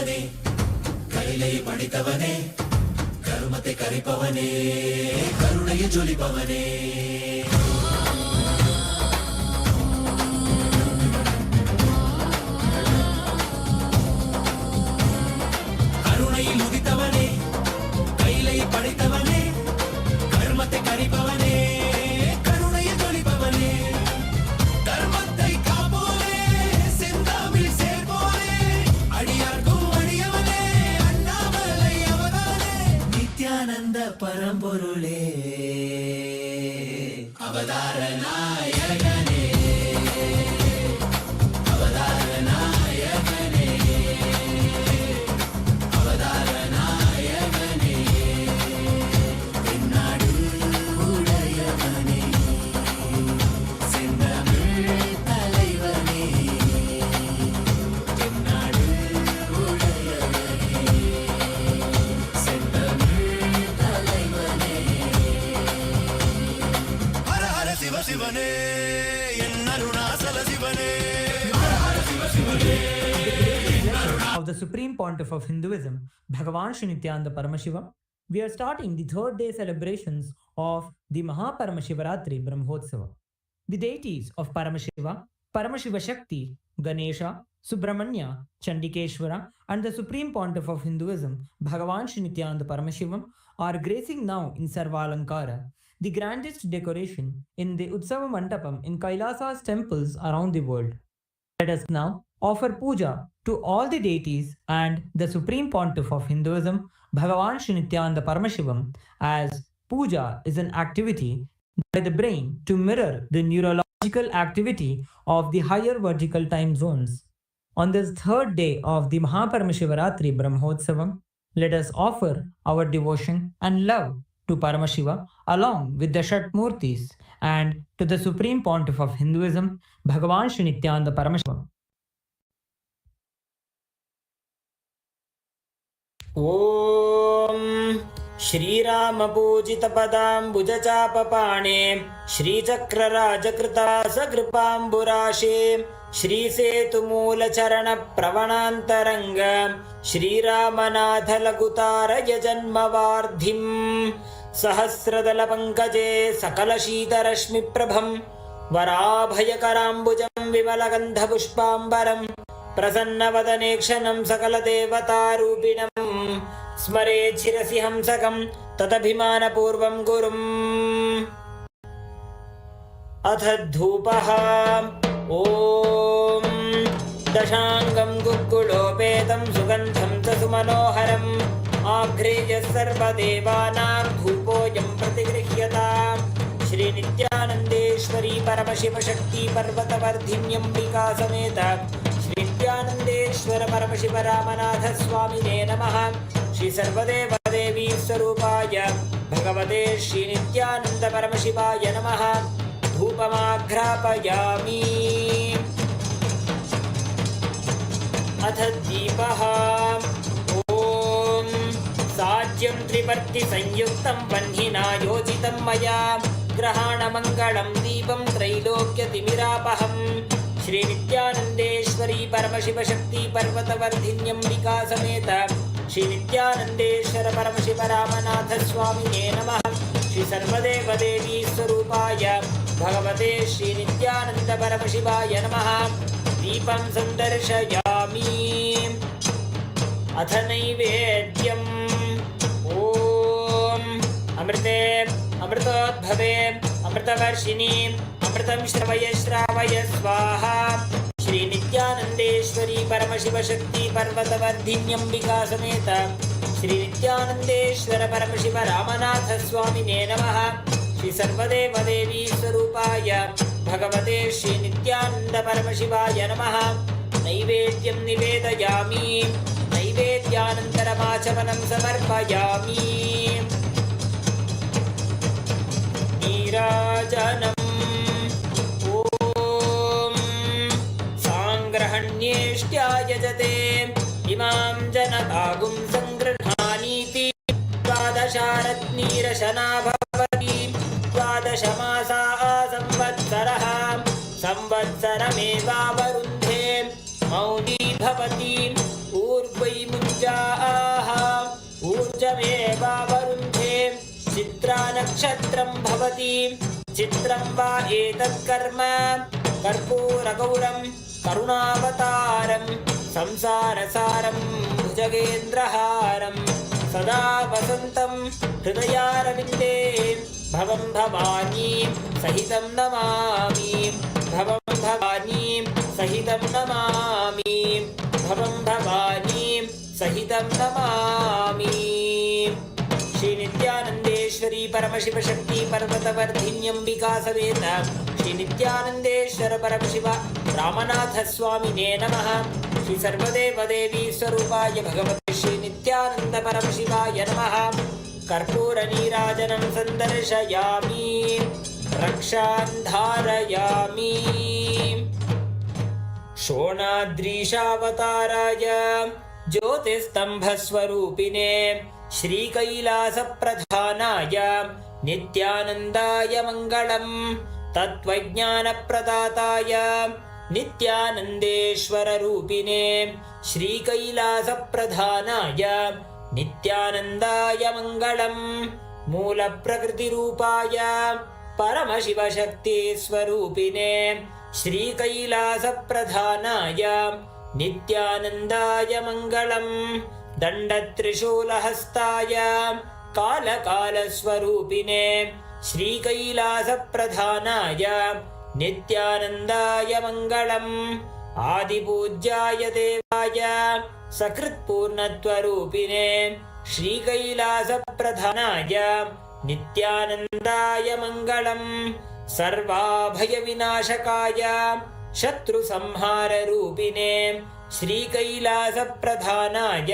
ಉದಿತವನೇ ಕೈಲೈ ಪಡಿತವನೇ ಕರುಮತೆ ಕರಿಪವನೇ ಕರುಣೆಯ ಜೊಲಿಪವನೇ ಕರುಣೆயில் உதித்தவனே கைலை படைத்தவனே கர்மத்தை கரிப்பவனே கருணையை ஜொலிப்பவனே தர்மத்தை காப்போனே செந்தாமில் சேர்ப்போனே அடியார்க்கும் அடியவனே அண்ணாமலை அவதானே நித்யானந்த பரம்பொருளே அவதார நாயகனே அவதார நாயகனே அவதார நாயகனே தென்னாடு உடையவனே செந்தமிழ் தலைவனே தென்னாடு உடையவனே செந்தமிழ் தலைவனே ஹர ஹர சிவ சிவனே என் அருணாசல சிவனே ஹர ஹர சிவ சிவனே of the Supreme Pontiff of Hinduism, Bhagavan Sri Nithyananda Paramashivam, we are starting the third day celebrations of the Maha Paramashivaratri Brahmotsava. The deities of Paramashiva, Paramashiva Shakti, Ganesha, Subramanya, Chandikeshwara, and the Supreme Pontiff of Hinduism, Bhagavan Sri Nithyananda Paramashivam, are gracing now in Sarvalankara, the grandest decoration in the Utsava Mandapam in KAILASA'S temples around the world. Let us now offer puja to all the deities and the Supreme Pontiff of Hinduism, Bhagavan Sri Nithyananda Paramashivam, as puja is an activity by the brain to mirror the neurological activity of the higher vertical time zones. On this third day of the Maha Paramashivaratri Brahmotsavam, let us offer our devotion and love to Paramashiva along with the Shatmurtis and to the Supreme Pontiff of Hinduism, Bhagavan Sri Nithyananda Paramashivam. ॐ श्रीरामपूजितपदाम्बुजचापपाणे श्रीचक्रराजकृतासकृपाम्बुराशे श्रीसेतुमूलचरणप्रवणान्तरङ्ग श्रीरामनाथलघुतारय जन्मवार्धिम् सहस्रदलपङ्कजे सकलशीतरश्मिप्रभं वराभयकराम्बुजं विमलगन्धपुष्पाम्बरम् प्रसन्नवदनेक्षणं सकलदेवतारूपिणं स्मरेत् शिरसि हंसकं तदभिमानपूर्वं गुरुम् अथ धूपः ॐ दशाङ्गं गुग्गुलोपेतं सुगन्धं च सुमनोहरम् आघ्रेयः सर्वदेवानां धूपोऽयं प्रतिगृह्यताम् श्रीनित्यानन्देश्वरी परमशिवशक्ति पर्वतवर्धिन्यम्बिका समेत नित्यानन्देश्वर परमशिव रामनाथ स्वामिने नमः। श्री सर्वदेवदेवी स्वरूपाय भगवते श्री नित्यानन्द परमशिवाय नमः। धूपमाघ्रापयामि। अथ दीपः ॐ साज्यं त्रिवर्ति संयुक्तं वह्निना योजितं मया ग्रहाणमङ्गलं दीपं त्रैलोक्यतिमिरापहम् श्री नित्यानन्देश्वरी परमशिवशक्ति पर्वतवर्धिन्यम्बिका समेत श्री नित्यानन्देश्वर परमशिव रामनाथ स्वामिने नमः। श्री सर्वदेवदेवी स्वरूपाय भगवते श्री नित्यानन्द परमशिवाय नमः। दीपं सन्दर्शयामि। अथ नैवेद्यम् ॐ अमृते अमृतोद्भवे अमृतवर्षिणी अमृतं श्रवय श्रावय स्वाहा। श्री नित्यानन्देश्वरी परमशिवशक्ति पर्वतवर्धिन्यम्बिका समेत श्री नित्यानन्देश्वर परमशिव रामनाथ स्वामिने नमः। श्री सर्वदेवदेवी स्वरूपाय भगवते श्री नित्यानन्द परमशिवाय नमः। नैवेद्यं निवेदयामि। नैवेद्यानन्तरमाचमनं समर्पयामि। नीराजनम् यजते इमां जनतागुं सङ्गृह्णानीति द्वादशारत्नीरशना भवति। द्वादशमासा संवत्सरः संवत्सरमेवावरुन्धे मौनी भवति ऊर्ध्वै मुञ्जाः ऊर्जमेवावरुन्धे चित्रा नक्षत्रं भवति चित्रं वा एतत् कर्म कर्पूरगौरं करुणावतारं संसारसारं भुजगेन्द्रहारं सदा वसन्तं हृदयारविन्दे भवं भवानी सहितं नमामि भवं भवानी सहितं नमामि भवं भवानी सहितं नमामि। श्री नित्यानंदेश्वरी परमशिव शक्ति पर्वतवर्धिन्यंबिका समेत श्री नित्यानंदेश्वर परमशिव रामनाथ स्वामिने नमः। श्री सर्वदेव देवी स्वरूपाय भगवते श्री नित्यानंद परमशिवाय नमः। कर्पूर नीराजनं संदर्शयामि रक्षां धारयामि। शोणाद्रीशावताराय ज्योतिस्तंभस्वरूपिणे श्रीकैलासप्रधानाय नित्यानन्दाय मङ्गलम्। तत्त्वज्ञानप्रदाताय नित्यानन्देश्वररूपिणे श्रीकैलासप्रधानाय नित्यानन्दाय मङ्गलम्। मूलप्रकृतिरूपाय परमशिवशक्तिस्वरूपिणे श्रीकैलासप्रधानाय नित्यानन्दाय मङ्गलम्। दण्डत्रिशूलहस्ताय कालकालस्वरूपिणे श्रीकैलासप्रधानाय नित्यानन्दाय मङ्गलम्। आदिपूज्याय देवाय सकृत्पूर्णत्वरूपिणे श्रीकैलासप्रधानाय नित्यानन्दाय मङ्गलम्। सर्वाभयविनाशकाय शत्रुसंहाररूपिणे श्रीकैलासप्रधानाय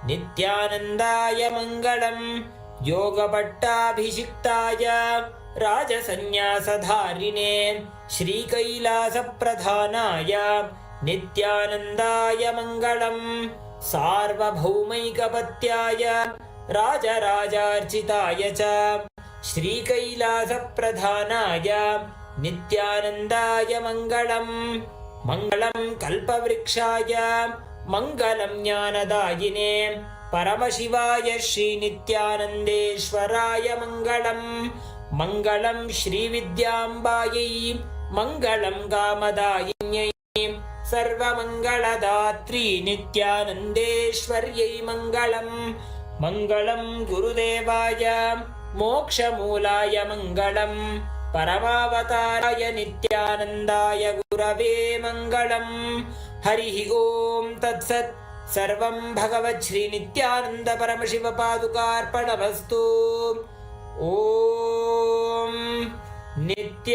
नित्यानन्दाय मङ्गलम्। योगपट्टाभिषिक्ताय राजसन्न्यासधारिणे श्रीकैलासप्रधानाय नित्यानन्दाय मङ्गलम्। सार्वभौमैकपत्याय राजराजार्चिताय च श्रीकैलासप्रधानाय नित्यानन्दाय मङ्गलम्। मङ्गलं कल्पवृक्षाय मङ्गलं ज्ञानदायिने परमशिवाय श्रीनित्यानन्देश्वराय मङ्गलम्। मङ्गलं श्रीविद्याम्बायै मङ्गलं कामदायिन्यै सर्वमङ्गलदात्री नित्यानन्देश्वर्यै मङ्गलम्। मङ्गलं गुरुदेवाय मोक्षमूलाय मङ्गलम्। परमावताराय नित्यानन्दाय गुरवे मङ्गलम्। हरिः ॐ तत्सत्। सर्वं भगवत् श्री नित्यानन्द परमशिव पादुकार्पणमस्तु। ॐ नित्यानन्दम्।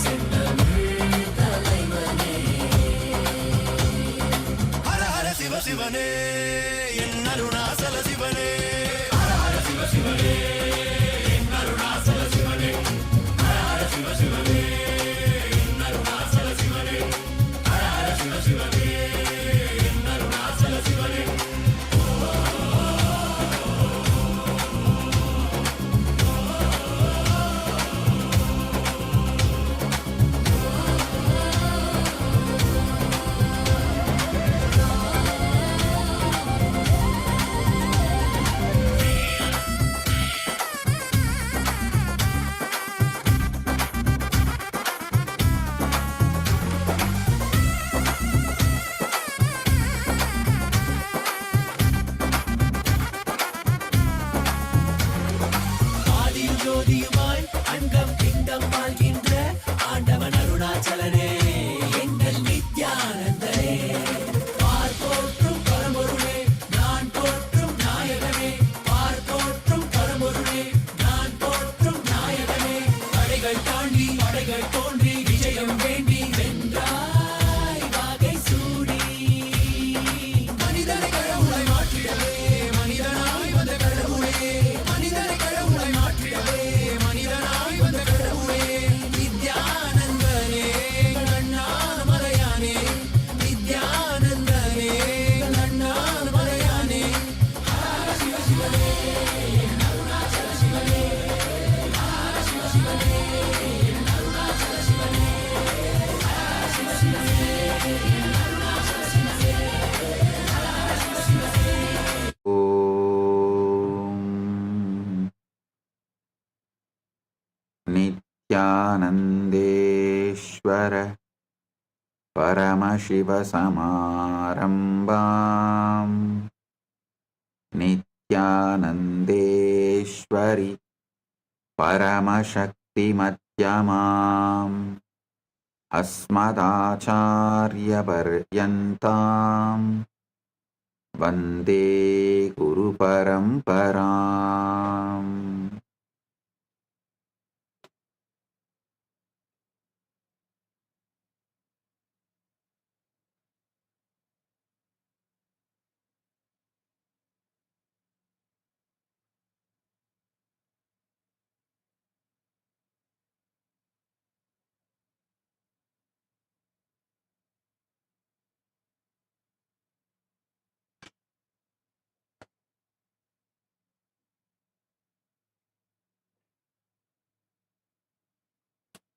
செந்தமிழ் Om Nithyanandeshwara Paramashiva Samarambam Nithyanandeshwari Paramashakti Madhyamam Asmadacharya Paryantam Vande Guru Paramparam.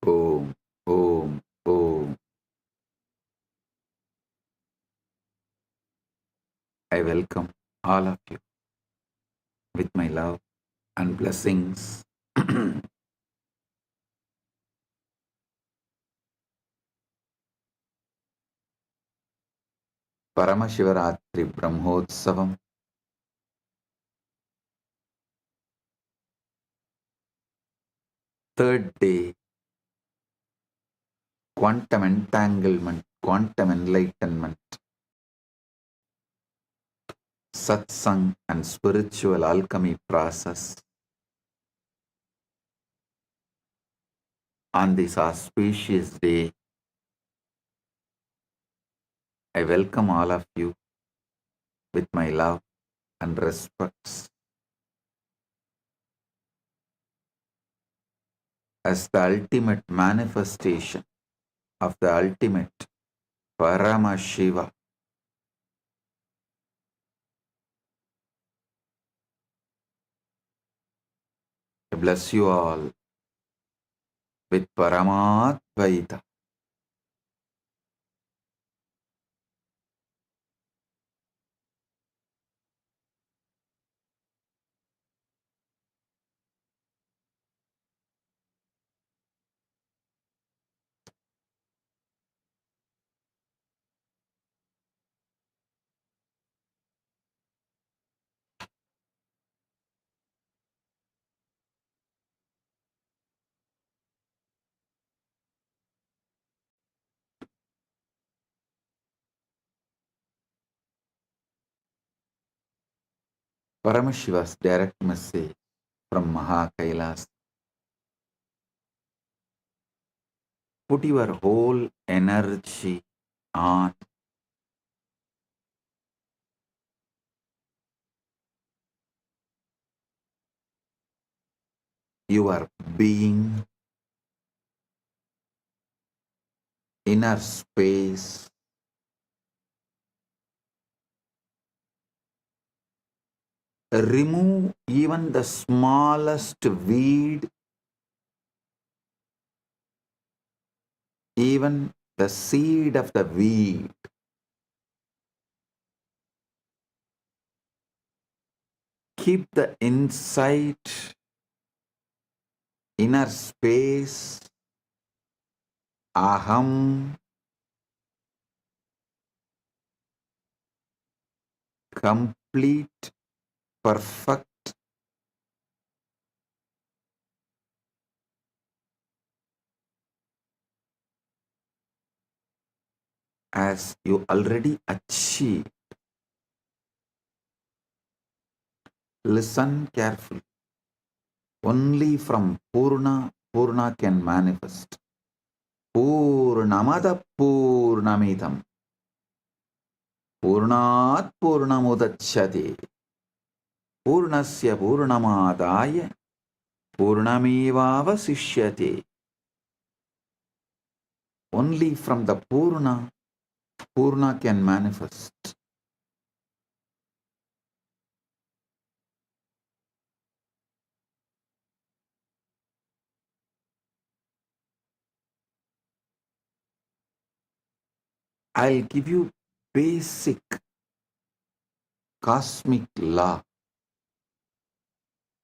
Om, Om, Om. I welcome all of you with my love and blessings. Paramashivaratri Brahmotsavam, third day, quantum entanglement, quantum enlightenment, Satsang and spiritual alchemy process. On this auspicious day, I welcome all of you with my love and respects. As the ultimate manifestation of the ultimate Paramashiva, I bless you all with Paramadvaita. Paramashiva's direct message from Maha Kailas. Put your whole energy on your being, inner space, remove even the smallest weed, even the seed of the weed. Keep the insight, inner space, aham, complete, perfect, as you already achieved. Listen carefully. Only from Purna, Purna can manifest. Purnamada Purnamidam. Purnat Purnamudachyate. Purnasya Purnamadaya. Purnamevavasishyate. Only from the Purna, Purna can manifest. I'll give you basic cosmic law,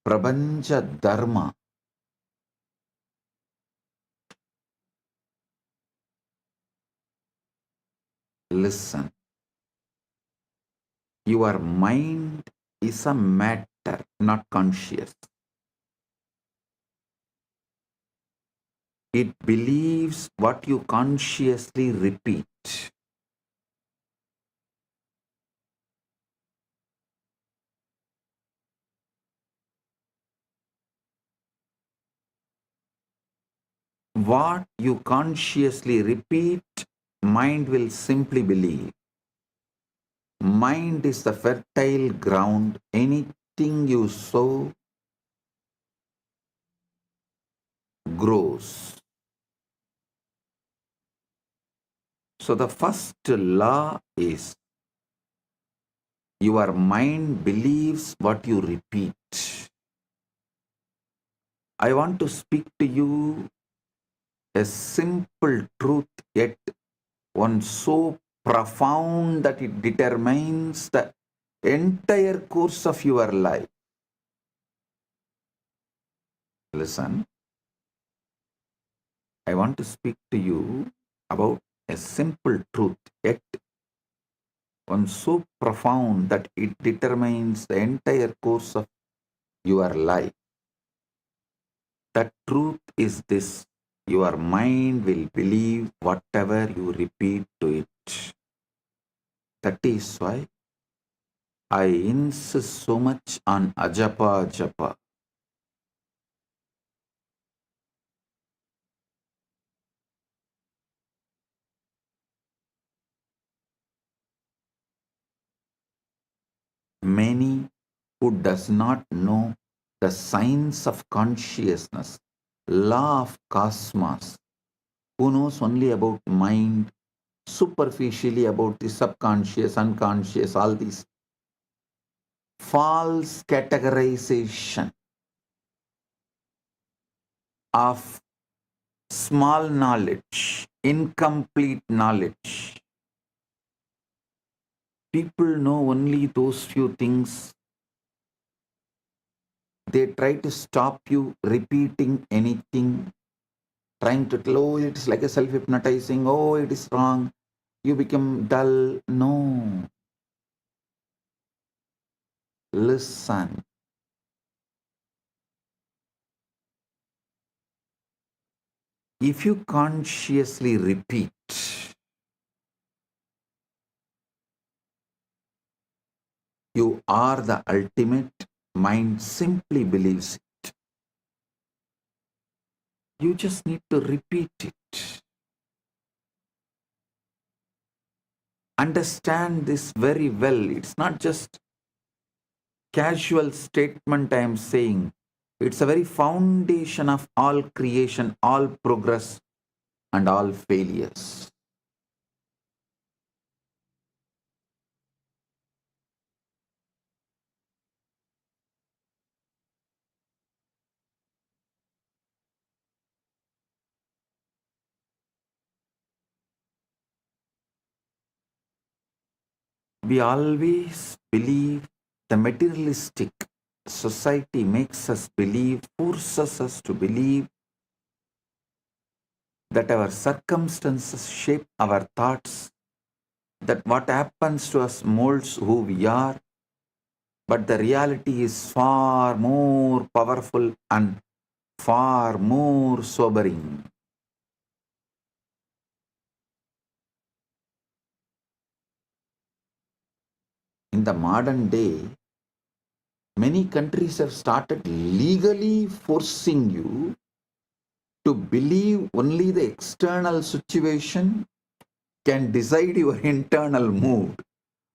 Prabanja Dharma. Listen, your mind is a matter, not conscious. It believes what you consciously repeat. What you consciously repeat, mind will simply believe. Mind is the fertile ground. Anything you sow grows. So the first law is your mind believes what you repeat. I want to speak to you a simple truth, yet one so profound that it determines the entire course of your life. Listen, I want to speak to you about a simple truth, yet one so profound that it determines the entire course of your life. The truth is this: your mind will believe whatever you repeat to it. That is why I insist so much on ajapa japa. Many who does not know the science of consciousness, law of cosmos, who knows only about mind, superficially about the subconscious, unconscious, all these false categorization of small knowledge, incomplete knowledge. People know only those few things. They try to stop you repeating anything, trying to tell, oh, it's like a self-hypnotizing, oh, it is wrong, you become dull. No. Listen. If you consciously repeat, you are the ultimate, mind simply believes it. You just need to repeat it. Understand this very well. It's not just casual statement I am saying. It's a very foundation of all creation, all progress, and all failures. We always believe the materialistic society makes us believe, forces us to believe that our circumstances shape our thoughts, that what happens to us molds who we are, but the reality is far more powerful and far more sobering. In the modern day, many countries have started legally forcing you to believe only the external situation can decide your internal mood.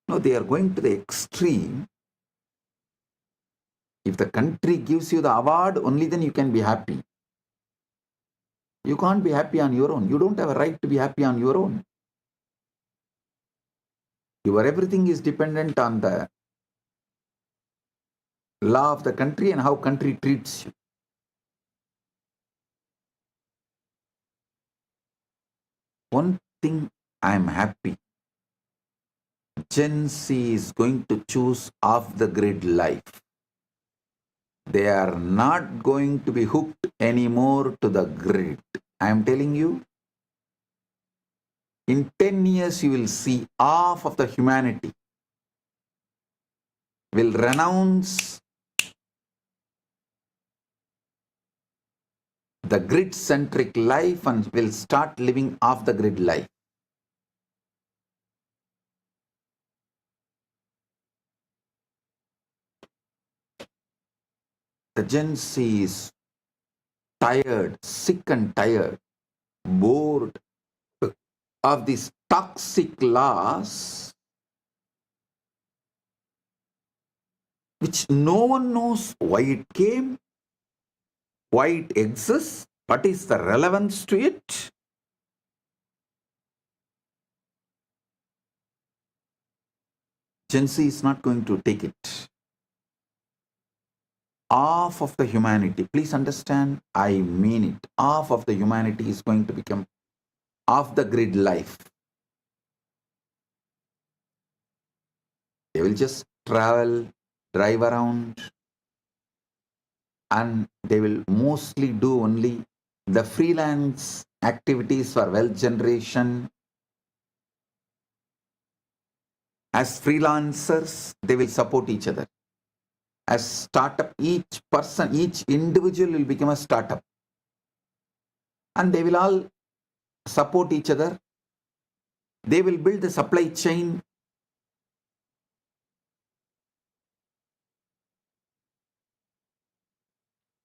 No, they are going to the extreme. If the country gives you the award, only then you can be happy. You can't be happy on your own. You don't have a right to be happy on your own. Your everything is dependent on the law of the country and how country treats you. One thing I am happy, Gen Z is going to choose off the grid life. They are not going to be hooked anymore to the grid. I am telling you, in 10 years you will see half of the humanity will renounce the grid-centric life and will start living off the grid life. The Gen Z is tired, sick and tired, bored of these toxic laws which no one knows why it came, why it exists, what is the relevance to it. Gen Z is not going to take it. Half of the humanity, please understand, I mean it, half of the humanity is going to become off the grid life. They will just travel, drive around, and they will mostly do only the freelance activities for wealth generation. As freelancers, they will support each other. As startup, each person, each individual will become a startup. And they will all support each other. They will build the supply chain.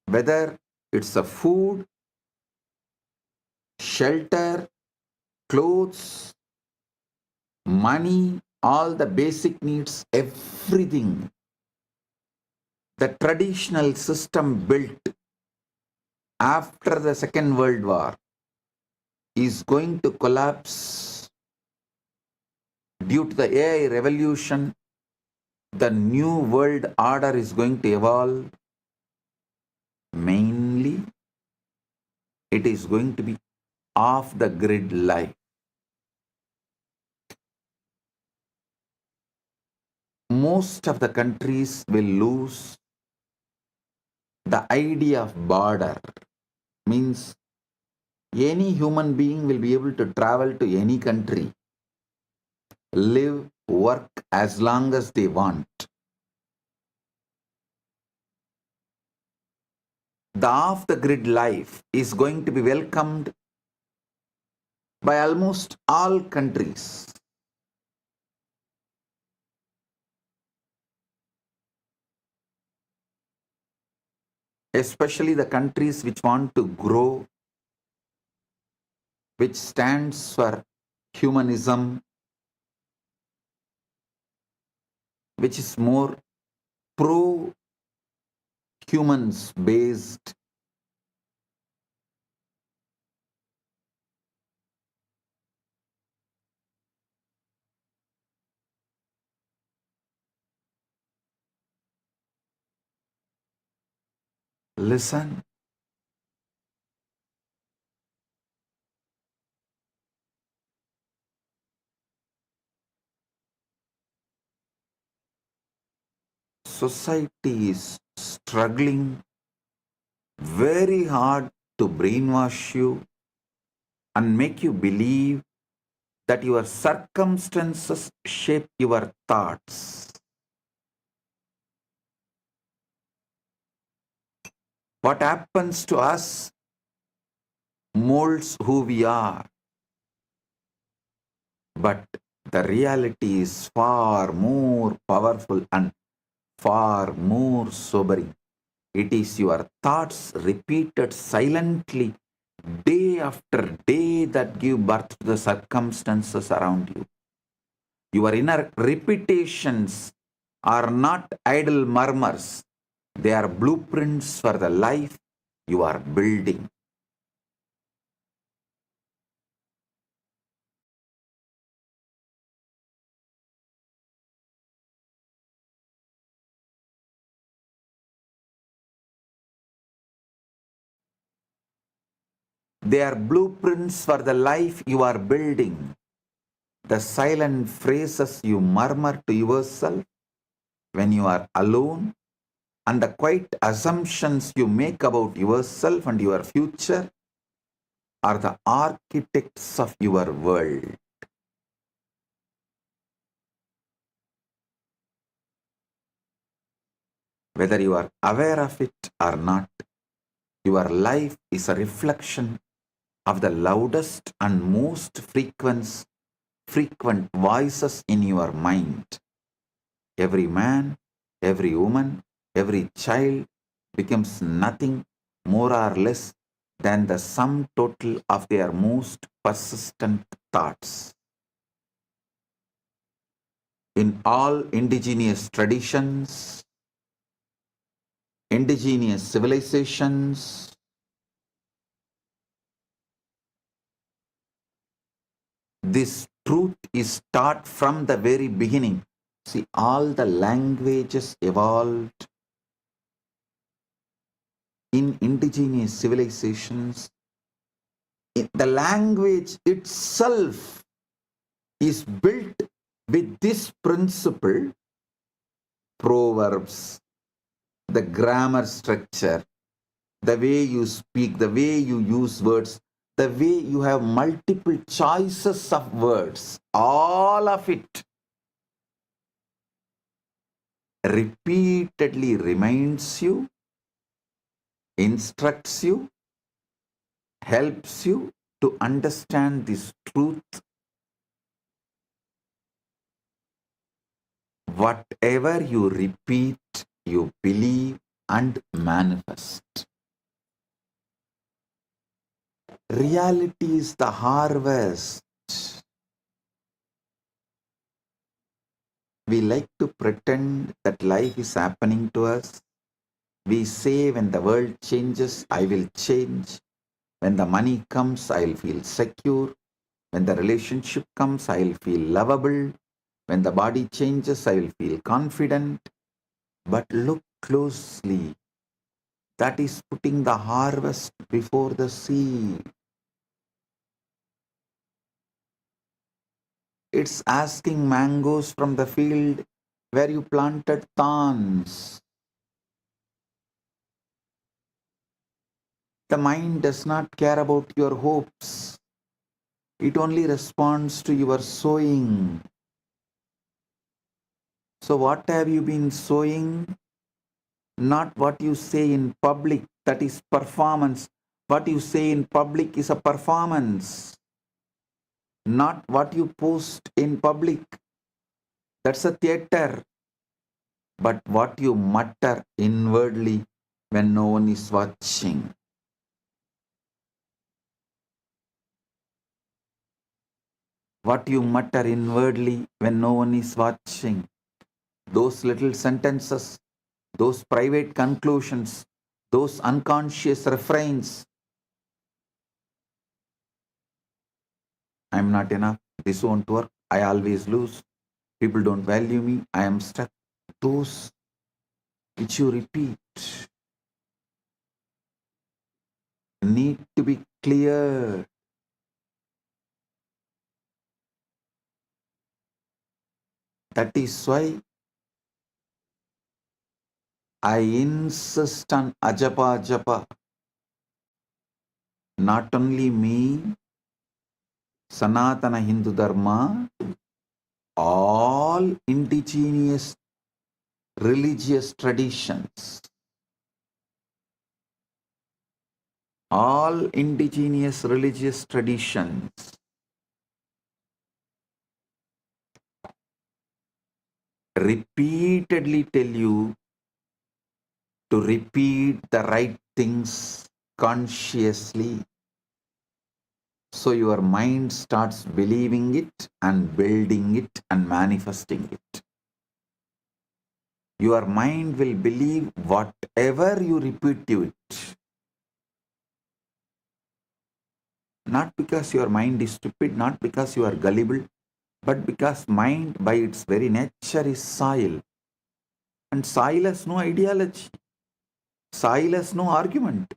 Whether it's a food, shelter, clothes, money, all the basic needs, everything. The traditional system built after the Second World War is going to collapse due to the AI revolution. The new world order is going to evolve. Mainly, it is going to be off the grid life. Most of the countries will lose the idea of border. Means any human being will be able to travel to any country, live, work as long as they want. The off-the-grid life is going to be welcomed by almost all countries. Especially the countries which want to grow, which stands for humanism, which is more pro-humans based. Listen, society is struggling very hard to brainwash you and make you believe that your circumstances shape your thoughts. What happens to us molds who we are. But the reality is far more powerful and far more sobering. It is your thoughts repeated silently day after day that give birth to the circumstances around you. Your inner repetitions are not idle murmurs. They are blueprints for the life you are building. They are blueprints for the life you are building. the silent phrases you murmur to yourself when you are alone, and the quiet assumptions you make about yourself and your future are the architects of your world. Whether you are aware of it or not, your life is a reflection of the loudest and most frequent voices in your mind. Every man, every woman, every child becomes nothing more or less than the sum total of their most persistent thoughts. In all indigenous traditions, indigenous civilizations, this truth is taught from the very beginning. See, all the languages evolved in indigenous civilizations. The language itself is built with this principle: proverbs, the grammar structure, the way you speak, the way you use words, the way you have multiple choices of words, all of it repeatedly reminds you, instructs you, helps you to understand this truth. Whatever you repeat, you believe and manifest. Reality is the harvest. We like to pretend that life is happening to us. We say, when the world changes, I will change. When the money comes, I'll feel secure. When the relationship comes, I'll feel lovable. When the body changes, I'll feel confident. But look closely. That is putting the harvest before the seed. It's asking mangoes from the field where you planted thorns. The mind does not care about your hopes. It only responds to your sowing. So what have you been sowing? Not what you say in public, that is performance. What you say in public is a performance. Not what you post in public, that's a theater. But what you mutter inwardly when no one is watching. What you mutter inwardly when no one is watching. Those little sentences, those private conclusions, those unconscious refrains. I'm not enough, this won't work, I always lose, people don't value me, I am stuck. Those which you repeat need to be cleared. That is why I insist on ajapa japa. Not only me, Sanatana Hindu Dharma, all indigenous religious traditions, all indigenous religious traditions repeatedly tell you to repeat the right things consciously. So your mind starts believing it and building it and manifesting it. Your mind will believe whatever you repeat to it. Not because your mind is stupid, not because you are gullible, but because mind by its very nature is soil. And soil has no ideology. Soil has no argument.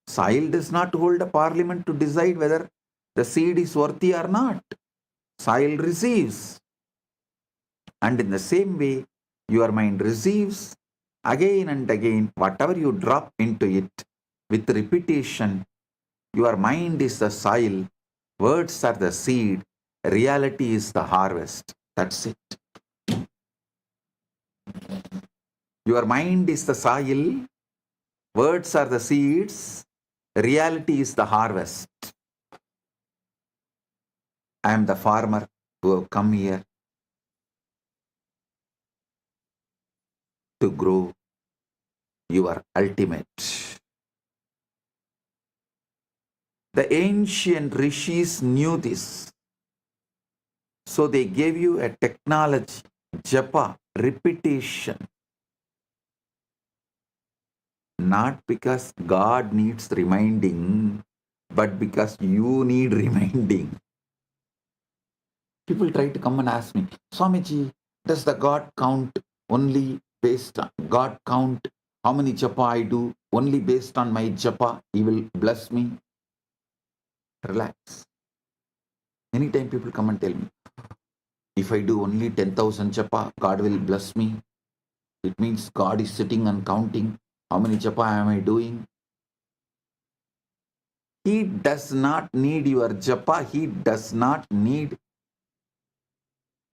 Soil does not hold a parliament to decide whether the seed is worthy or not. soil receives. And in the same way, your mind receives again and again whatever you drop into it with repetition. Your mind is the soil, words are the seed, reality is the harvest. That's it. Your mind is the soil, words are the seeds, reality is the harvest. I am the farmer who have come here to grow your ultimate. The ancient rishis knew this. So they gave you a technology, japa, repetition. Not because God needs reminding, but because you need reminding. People try to come and ask me, Swamiji, does the God count only based on God count how many japa I do? Only based on my japa, He will bless me. Relax. Anytime people come and tell me, if I do only 10,000 japa, God will bless me. It means God is sitting and counting how many japa am I doing. He does not need your japa. He does not need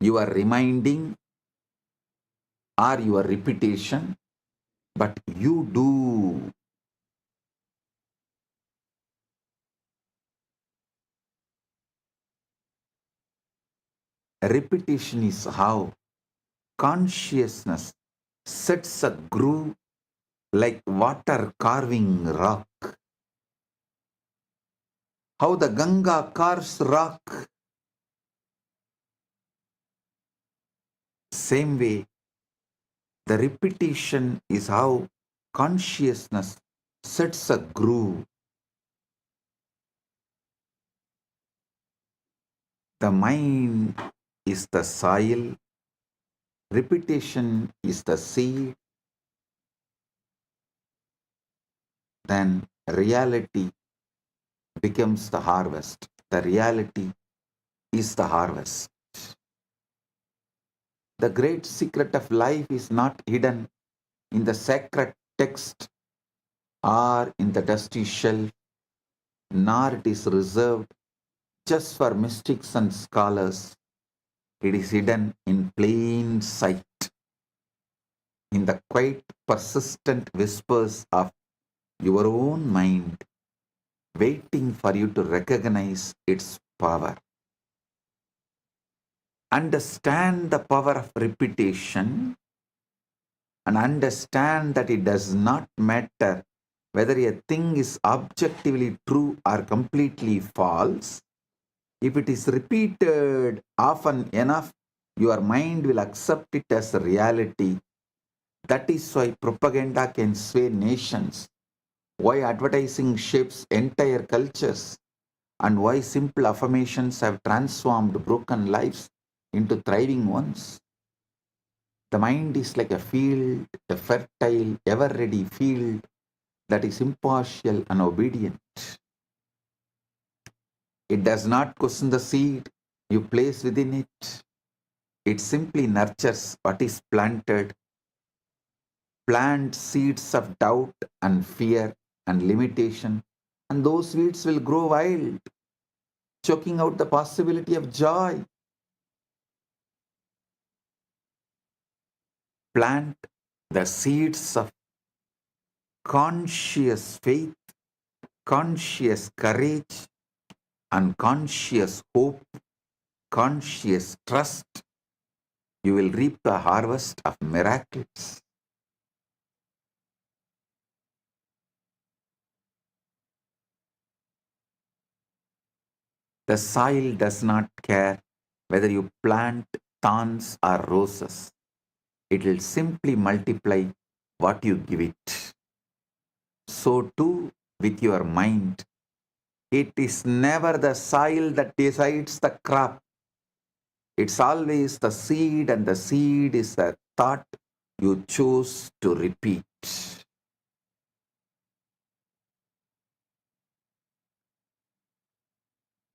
your reminding or your repetition, but you do. Repetition is how consciousness sets a groove like water carving rock. How the Ganga carves rock. Same way, the repetition is how consciousness sets a groove. The mind is the soil, repetition is the seed, then reality becomes the harvest. The reality is the harvest. The great secret of life is not hidden in the sacred text or in the dusty shelf, nor it is reserved just for mystics and scholars. It is hidden in plain sight, in the quiet, persistent whispers of your own mind, waiting for you to recognize its power. Understand the power of repetition and understand that it does not matter whether a thing is objectively true or completely false. If it is repeated often enough, your mind will accept it as a reality. That is why propaganda can sway nations, why advertising shapes entire cultures, and why simple affirmations have transformed broken lives into thriving ones. The mind is like a field, a fertile, ever-ready field that is impartial and obedient. It does not question the seed you place within it. It simply nurtures what is planted. Plant seeds of doubt and fear and limitation, and those weeds will grow wild, choking out the possibility of joy. Plant the seeds of conscious faith, conscious courage, and conscious hope, conscious trust. You will reap the harvest of miracles. The soil does not care whether you plant thorns or roses. It will simply multiply what you give it. So too with your mind. It is never the soil that decides the crop. It's always the seed, and the seed is the thought you choose to repeat.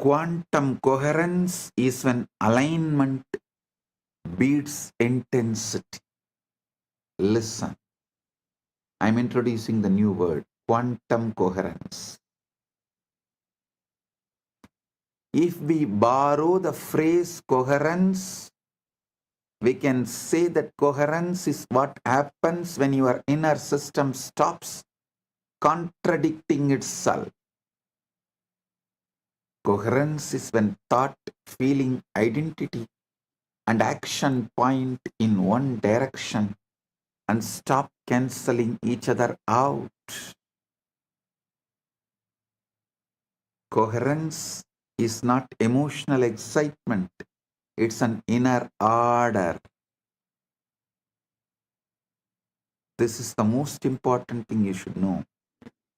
Quantum coherence is when alignment beats intensity. Listen, I'm introducing the new word, quantum coherence. If we borrow the phrase coherence, we can say that coherence is what happens when your inner system stops contradicting itself. Coherence is when thought, feeling, identity, and action point in one direction and stop cancelling each other out. Coherence is not emotional excitement, it's an inner order. This is the most important thing you should know.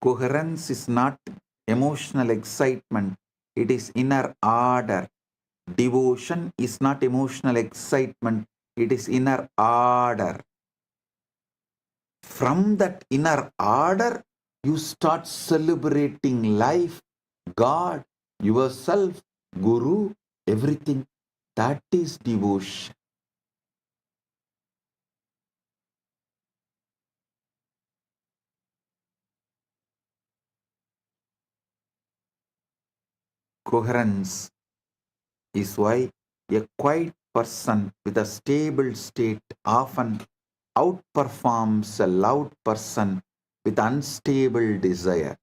Coherence is not emotional excitement, it is inner order. Devotion is not emotional excitement, it is inner order. From that inner order, you start celebrating life, God, yourself, Guru, everything. That is devotion. Coherence is why a quiet person with a stable state often outperforms a loud person with unstable desire.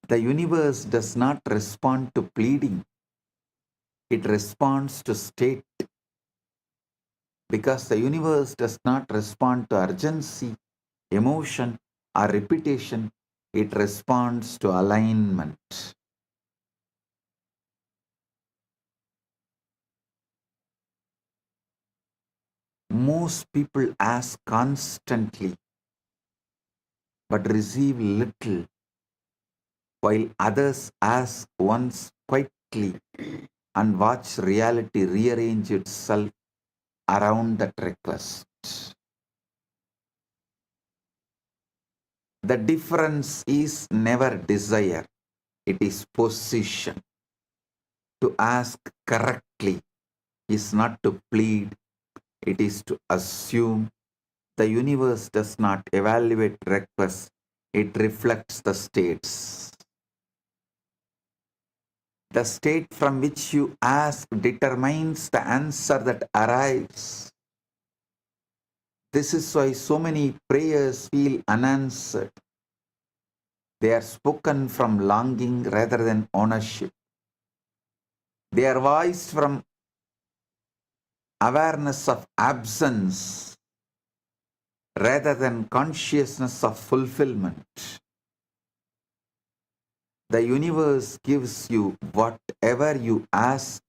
The universe does not respond to pleading, it responds to state. Because the universe does not respond to urgency, emotion, or repetition, it responds to alignment. Most people ask constantly but receive little, while others ask once quietly and watch reality rearrange itself around that request. The difference is never desire, it is position. To ask correctly is not to plead, it is to assume. The universe does not evaluate requests, it reflects the states. The state from which you ask determines the answer that arrives. This is why so many prayers feel unanswered. They are spoken from longing rather than ownership. They are voiced from awareness of absence rather than consciousness of fulfillment. The universe gives you whatever you ask.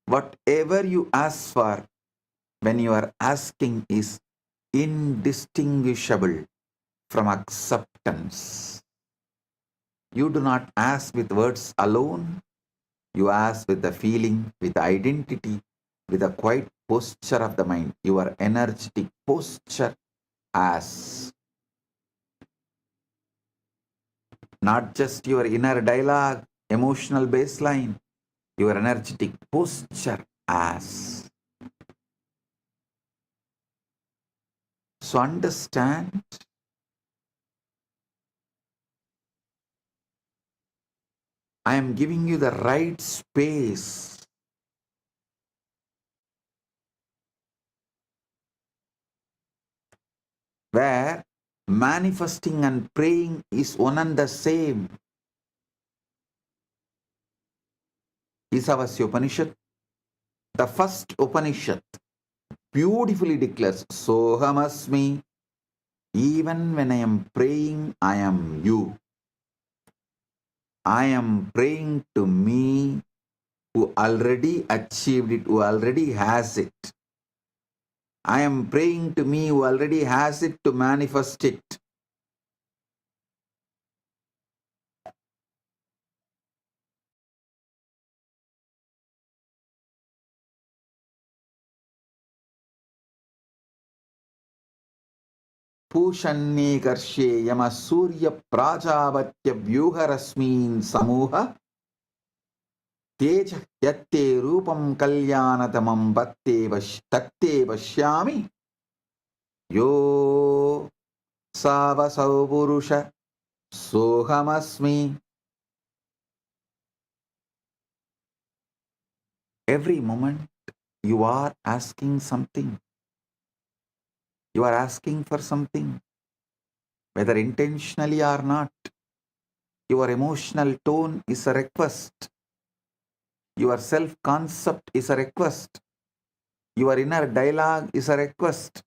Whatever you ask for when you are asking is indistinguishable from acceptance. You do not ask with words alone. You ask with the feeling, with identity, with a quiet posture of the mind. Your energetic posture as not just your inner dialogue, emotional baseline, your energetic posture as. So understand, I am giving you the right space where manifesting and praying is one and the same. Isavasya Upanishad, the first Upanishad, beautifully declares, Sohamasmi, even when I am praying, I am you. I am praying to me who already achieved it, who already has it. I am praying to me who already has it to manifest it. Pushanye karshe yama surya prajavatya vyuharasmin samuha teja yatte rupam kalyanatamam tatte vashyami yo savasau purusha sohamasmi. Every moment you are asking something. You are asking for something, whether intentionally or not. Your emotional tone is a request. Your self-concept is a request. Your inner dialogue is a request.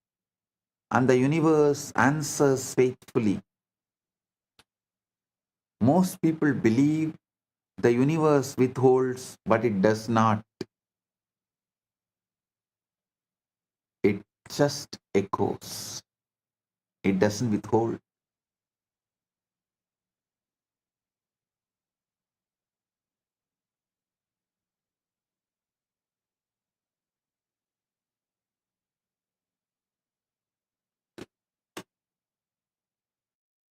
And the universe answers faithfully. Most people believe the universe withholds, but it does not. It just echoes. It doesn't withhold.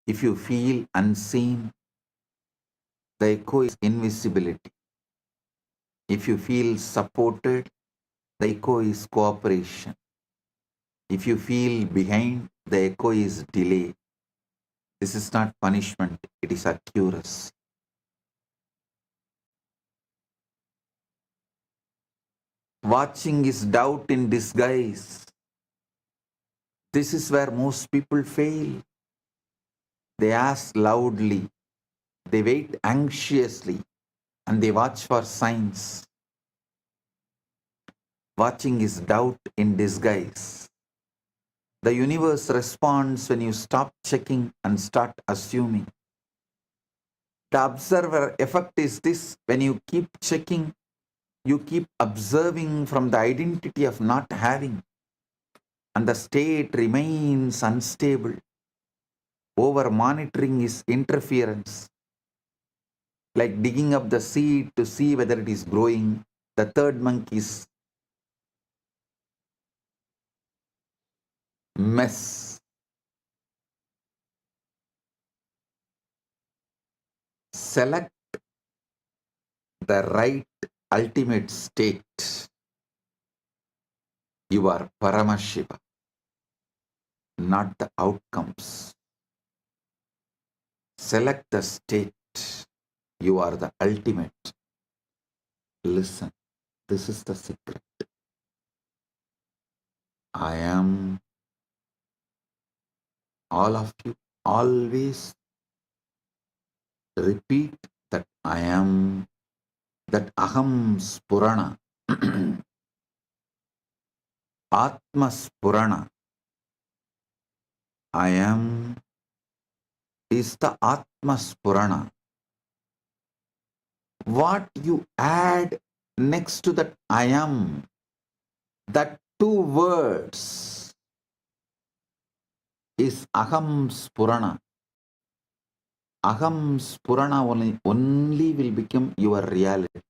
If you feel unseen, the echo is invisibility. If you feel supported, the echo is cooperation. If you feel behind, the echo is delay. This is not punishment, it is accuracy. Watching is doubt in disguise. This is where most people fail. They ask loudly, they wait anxiously, and they watch for signs. Watching is doubt in disguise. The universe responds when you stop checking and start assuming. The observer effect is this: when you keep checking, you keep observing from the identity of not having, and the state remains unstable. Over monitoring is interference, like digging up the seed to see whether it is growing. The third monkey's mess. Select the right ultimate state. You are Paramashiva, not the outcomes. Select the state. You are the ultimate. Listen, this is the secret. I am. All of you always repeat that I am, that Aham Spurana, Atma Spurana. I am is the Atma Spurana. What you add next to that I am, that two words is Aham Spurana. Aham Spurana only will become your reality.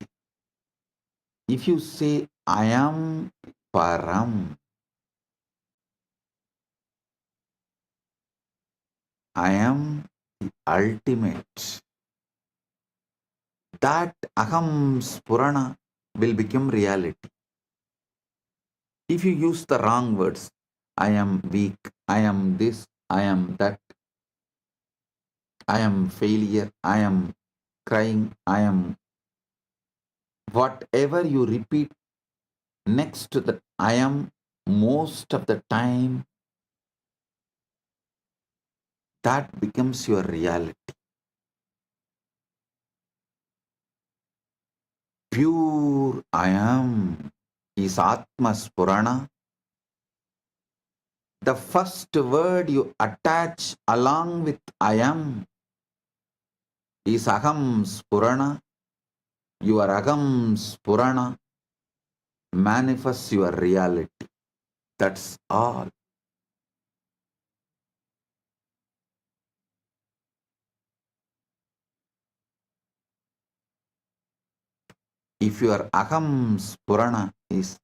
If you say I am Param, I am the ultimate, that Aham Spurana will become reality. If you use the wrong words, I am weak, I am this, I am that, I am failure, I am crying, I am, whatever you repeat next to that I am, most of the time, that becomes your reality. Pure I am is Atma Spurana. The first word you attach along with I am is Aham Spurana. Your Aham Spurana manifests your reality. That's all. If your Aham Spurana is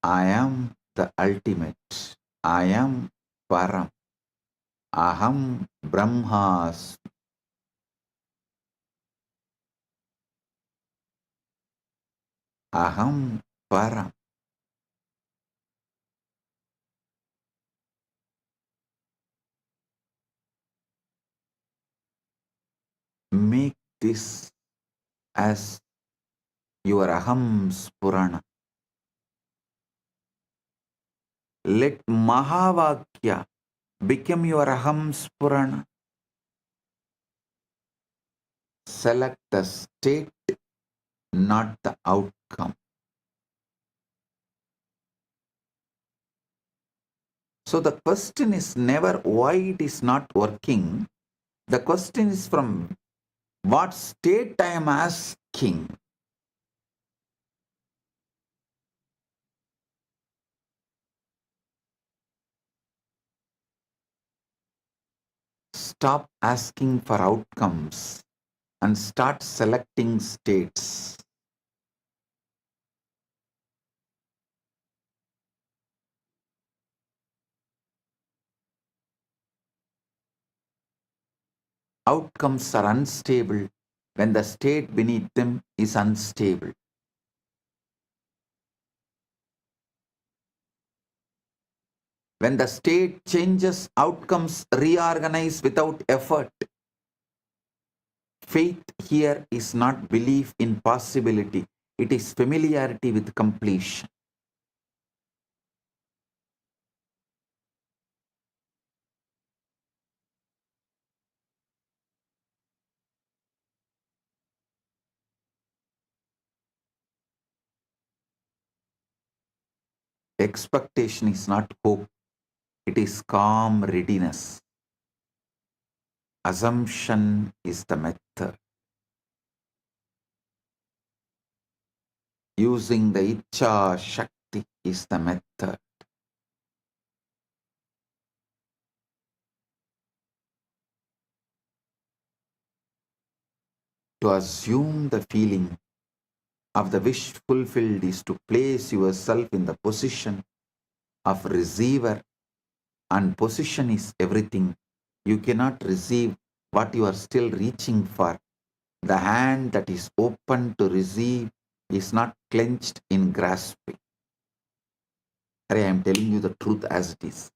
I am the ultimate, I am Param, Aham Brahmas. Aham Param. Make this as your Aham Spurana. Let Mahavakya become your Aham Spurana. Select the state, not the outcome. So the question is never why it is not working. The question is from what state I am asking. Stop asking for outcomes and start selecting states. Outcomes are unstable when the state beneath them is unstable. When the state changes, outcomes reorganize without effort. Faith here is not belief in possibility, it is familiarity with completion. Expectation is not hope, it is calm readiness. Assumption is the method. Using the Icha Shakti is the method. To assume the feeling of the wish fulfilled is to place yourself in the position of receiver, and position is everything. You cannot receive what you are still reaching for. The hand that is open to receive is not clenched in grasping. I am telling you the truth as it is.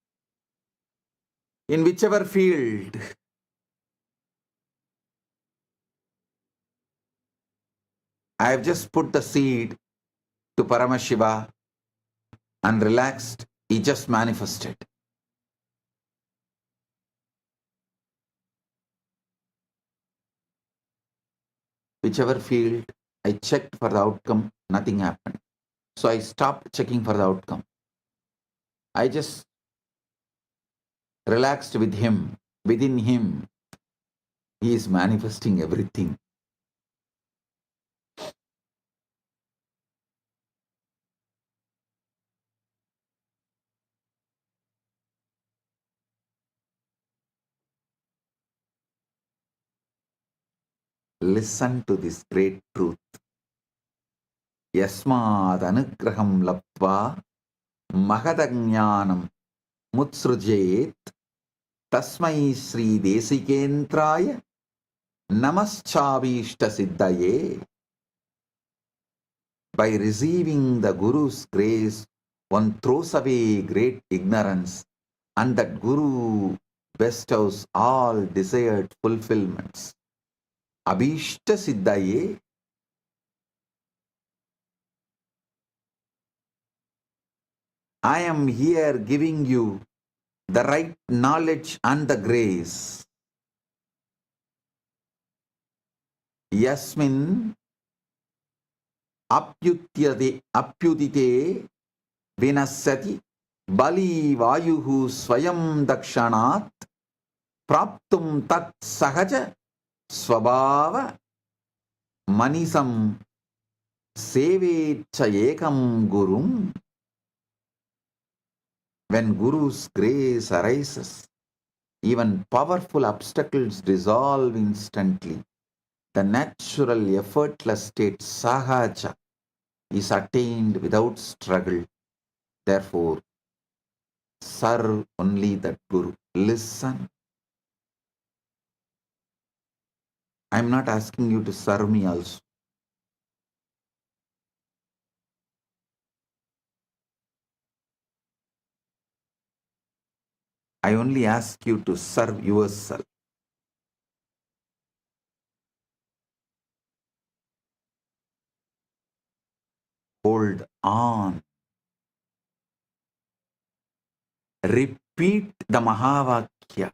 In whichever field, I have just put the seed to Paramashiva and relaxed, he just manifested. Whichever field, I checked for the outcome, nothing happened. So I stopped checking for the outcome. I just relaxed with him, within him. He is manifesting everything. Listen to this great truth. Yasmad anugraham lapva mahadajnanam mutsrujet tasmai Sri Desikentraya namaschavishta siddhaye. By receiving the Guru's grace, one throws away great ignorance, and that Guru bestows all desired fulfillments. Abhishta siddhaye. I am here giving you the right knowledge and the grace. Yasmin apyudite vinasati bali vayuhu swayam dakshanat praptum tat sahaja swabhava manisam sevecha ekam gurum. When Guru's grace arises, even powerful obstacles dissolve instantly. The natural, effortless state sahaja is attained without struggle. Therefore, serve only that Guru. Listen I'm not asking you to serve me also. I only ask you to serve yourself. Hold on. Repeat the Mahavakya.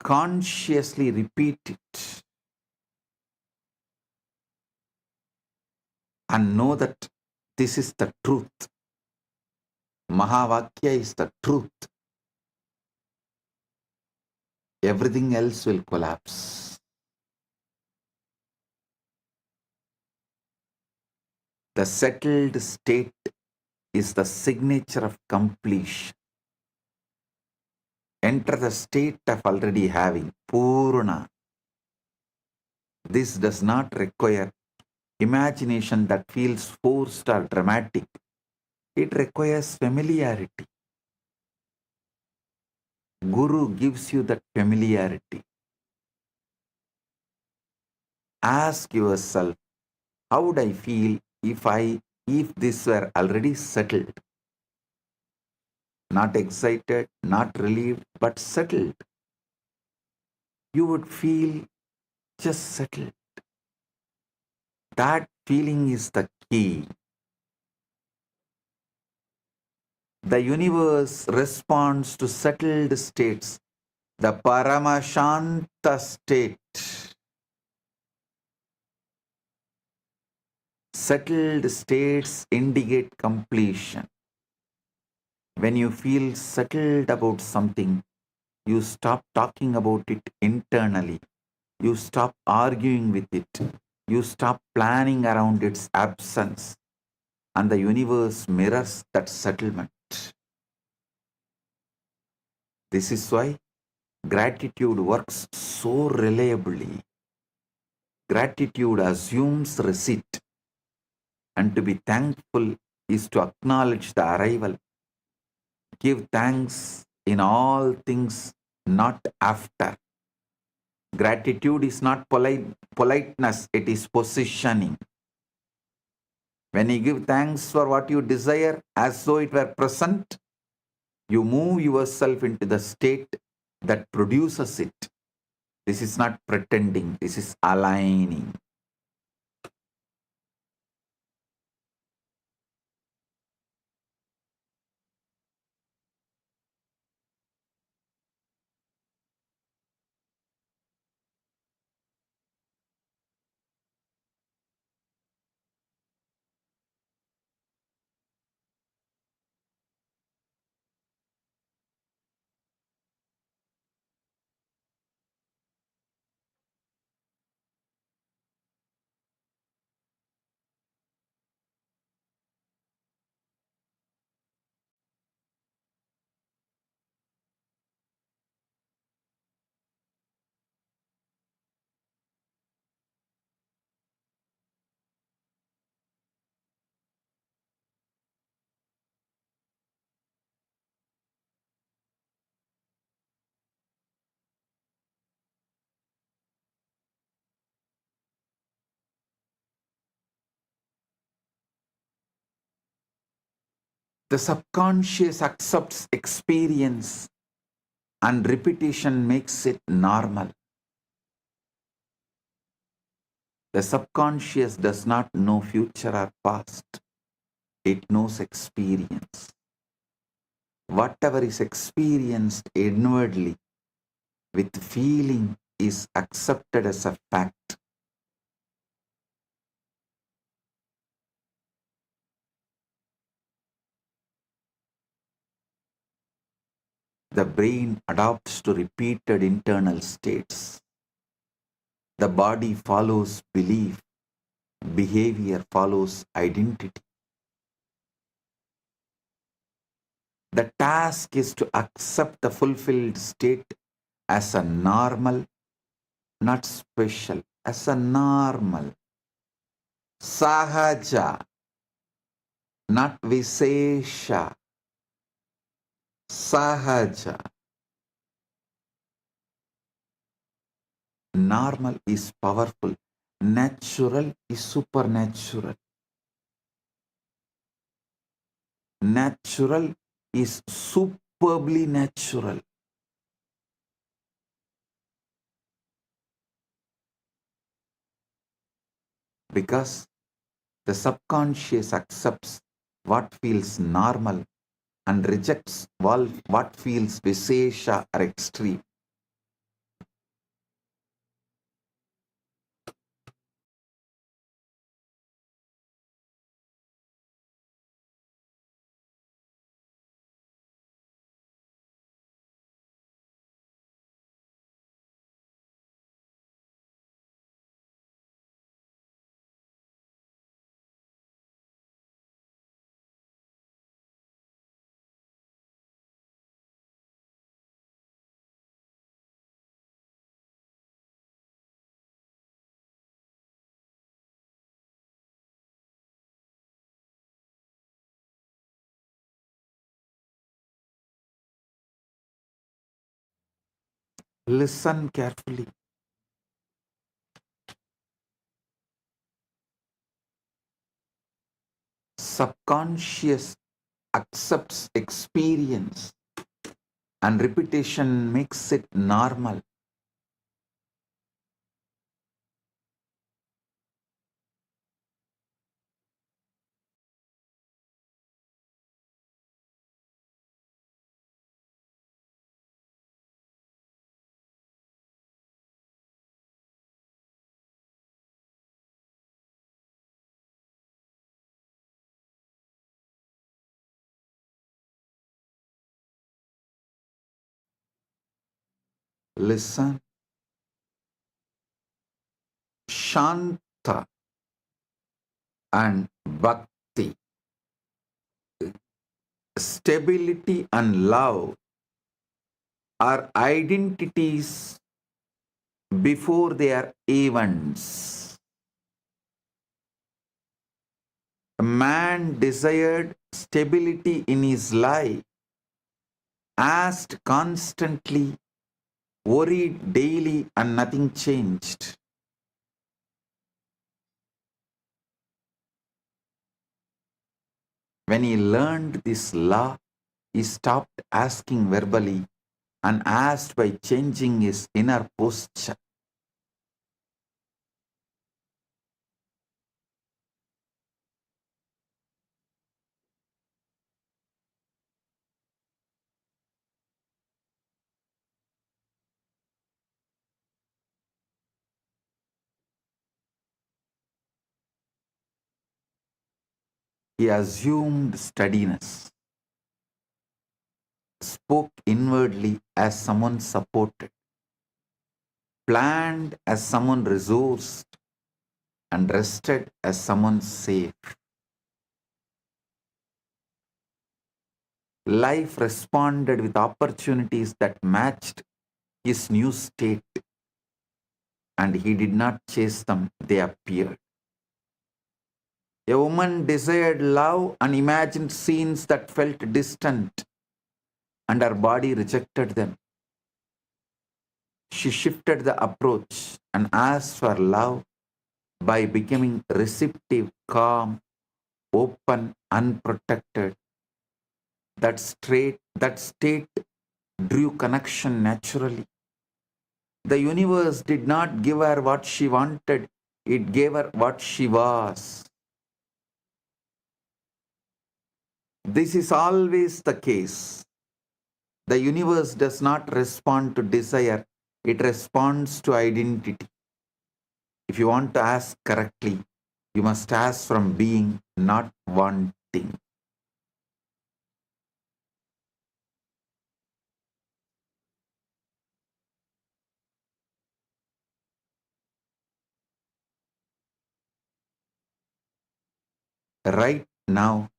Consciously repeat it. And know that this is the truth. Mahavakya is the truth. Everything else will collapse. The settled state is the signature of completion. Enter the state of already having, Purna. This does not require imagination that feels forced or dramatic. It requires familiarity. Guru gives you that familiarity. Ask yourself, how would I feel if this were already settled? Not excited, not relieved, but settled. You would feel just settled. That feeling is the key. The universe responds to settled states, the Paramashanta state. Settled states indicate completion. When you feel settled about something, you stop talking about it internally. You stop arguing with it. You stop planning around its absence. And the universe mirrors that settlement. This is why gratitude works so reliably. Gratitude assumes receipt. And to be thankful is to acknowledge the arrival. Give thanks in all things, not after. Gratitude is not politeness, it is positioning. When you give thanks for what you desire as though it were present, you move yourself into the state that produces it. This is not pretending, this is aligning. The subconscious accepts experience and repetition makes it normal. The subconscious does not know future or past. It knows experience. Whatever is experienced inwardly with feeling is accepted as a fact. The brain adapts to repeated internal states. The body follows belief. Behavior follows identity. The task is to accept the fulfilled state as a normal, not special, as a normal. Sahaja, not Visesha. sahaja. Normal is powerful. Natural is supernatural. Natural is superbly natural. Because the subconscious accepts what feels normal and rejects what feels vishesha or extreme. Listen carefully. Subconscious accepts experience and repetition makes it normal. Listen. Shanta and bhakti. Stability and love are identities before they are events. A man desired stability in his life, asked constantly, worried daily, and nothing changed. When he learned this law, he stopped asking verbally and asked by changing his inner posture. He assumed steadiness, spoke inwardly as someone supported, planned as someone resourced, and rested as someone safe. Life responded with opportunities that matched his new state, and he did not chase them, they appeared. A woman desired love and imagined scenes that felt distant, and her body rejected them. She shifted the approach and asked for love by becoming receptive, calm, open, unprotected. That state drew connection naturally. The universe did not give her what she wanted, it gave her what she was. This is always the case. The universe does not respond to desire, it responds to identity. If you want to ask correctly, you must ask from being, not wanting. Right now,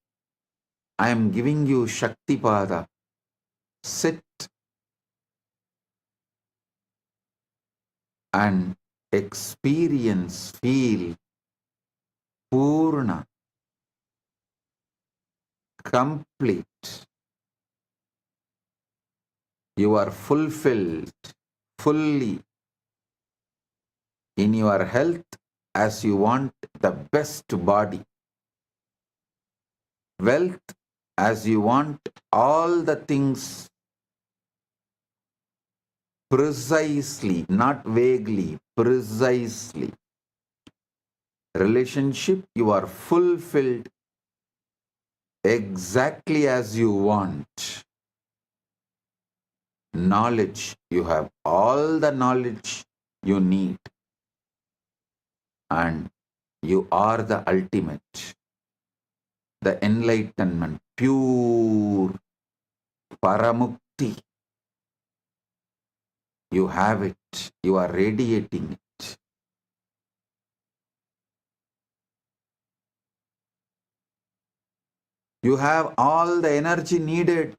I am giving you Shaktipada. Sit and experience, feel Purna, complete, You are fulfilled fully in your health as you want the best body, wealth as you want all the things precisely, not vaguely, precisely. Relationship, you are fulfilled exactly as you want. Knowledge, you have all the knowledge you need, and you are the ultimate, the enlightenment, pure paramukti. You have it, you are radiating it. You have all the energy needed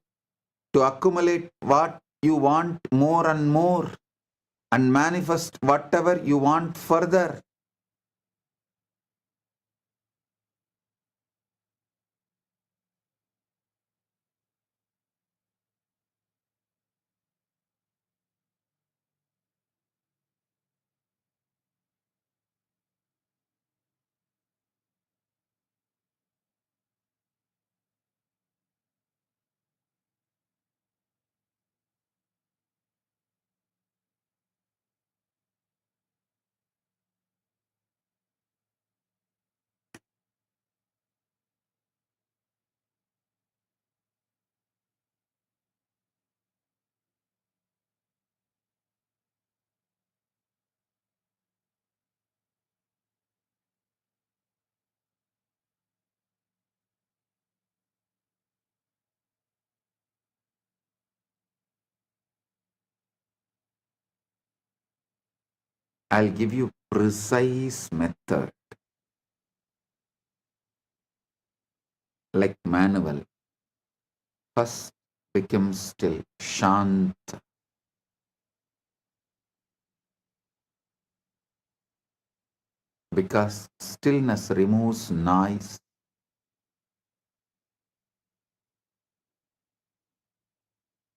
to accumulate what you want more and more and manifest whatever you want further. I'll give you precise method like manual. First, become still, shanta. Because stillness removes noise.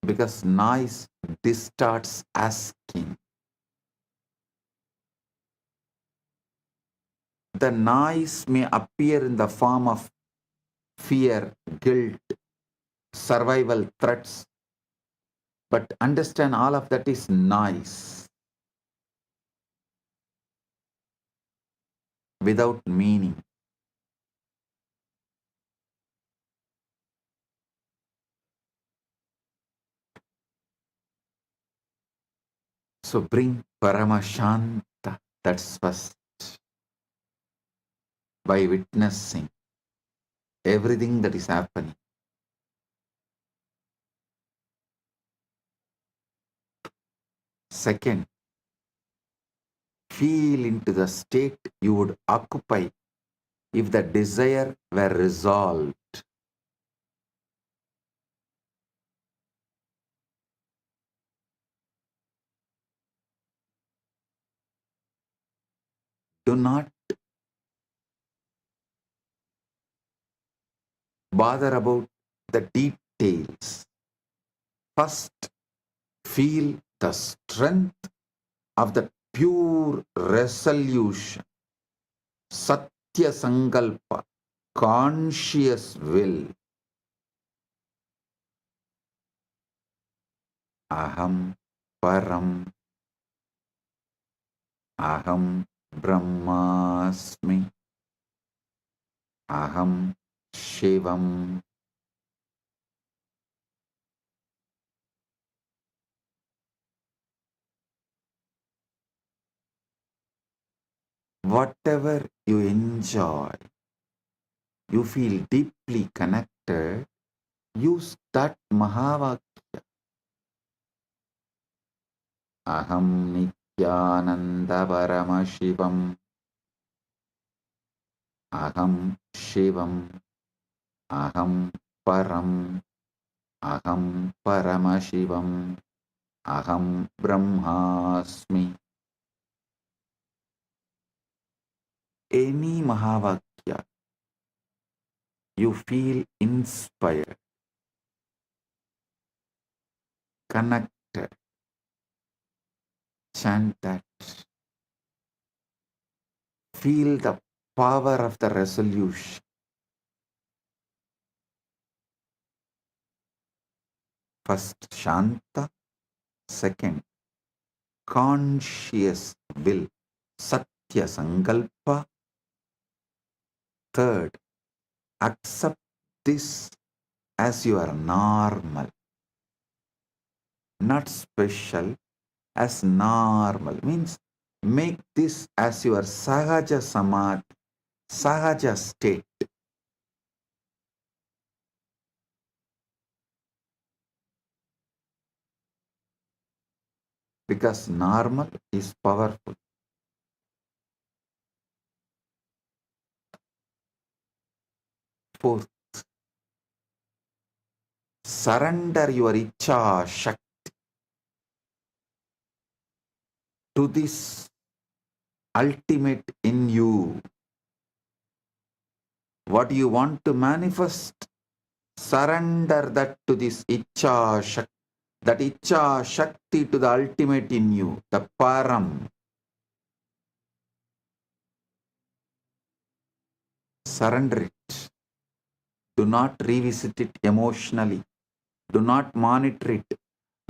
Because noise distorts asking. The noise may appear in the form of fear, guilt, survival threats, but understand all of that is noise without meaning. So bring Paramashanta, that's first, by witnessing everything that is happening. Second, feel into the state you would occupy if the desire were resolved. Do not bother about the details. First, feel the strength of the pure resolution, Satya Sankalpa, conscious will. Aham Param, Aham Brahmasmi, Aham Shivam. Whatever you enjoy, you feel deeply connected, use that Mahavakya. Aham Nithyananda Paramashivam, Aham Shivam, Aham Param, Aham Paramashivam, Aham Brahmasmi. Any Mahavakya you feel inspired, connected. Chant that. Feel the power of the resolution. First, Shanta. Second, conscious will. Satya Sankalpa. Third, accept this as your normal, not special, as normal. Means make this as your sahaja samadhi, sahaja state. Because normal is powerful. Fourth, surrender your icha shakti to this ultimate in you. What you want to manifest, surrender that to this icha shakti, that icha shakti to the ultimate in you, the param. Surrender it. Do not revisit it emotionally. Do not monitor it.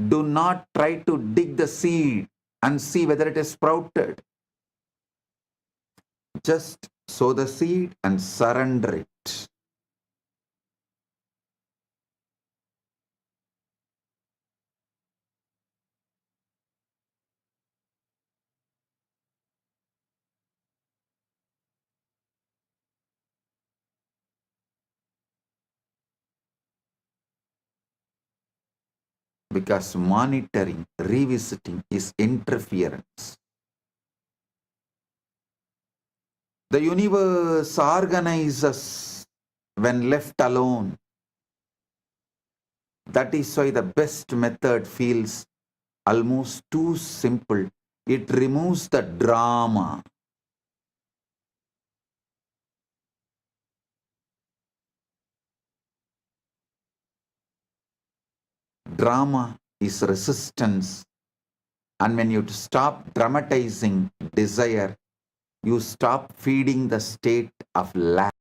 Do not try to dig the seed and see whether it is sprouted. Just sow the seed and surrender it. Because monitoring, revisiting is interference. The universe organizes when left alone. That is why the best method feels almost too simple. It removes the drama. Drama is resistance. And when you stop dramatizing desire, you stop feeding the state of lack.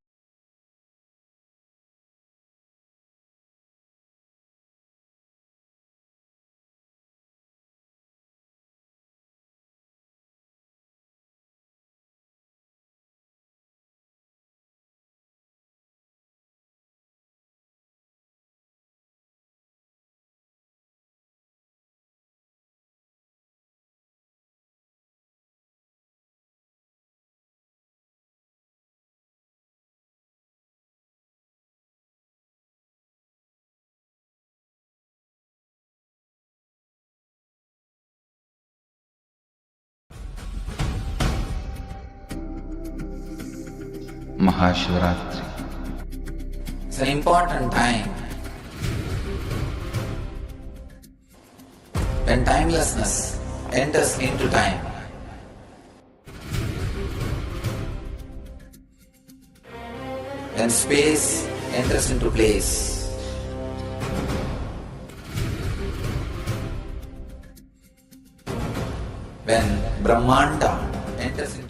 Maha Shivaratri. It's an important time when timelessness enters into time. When space enters into place. When Brahmanda enters into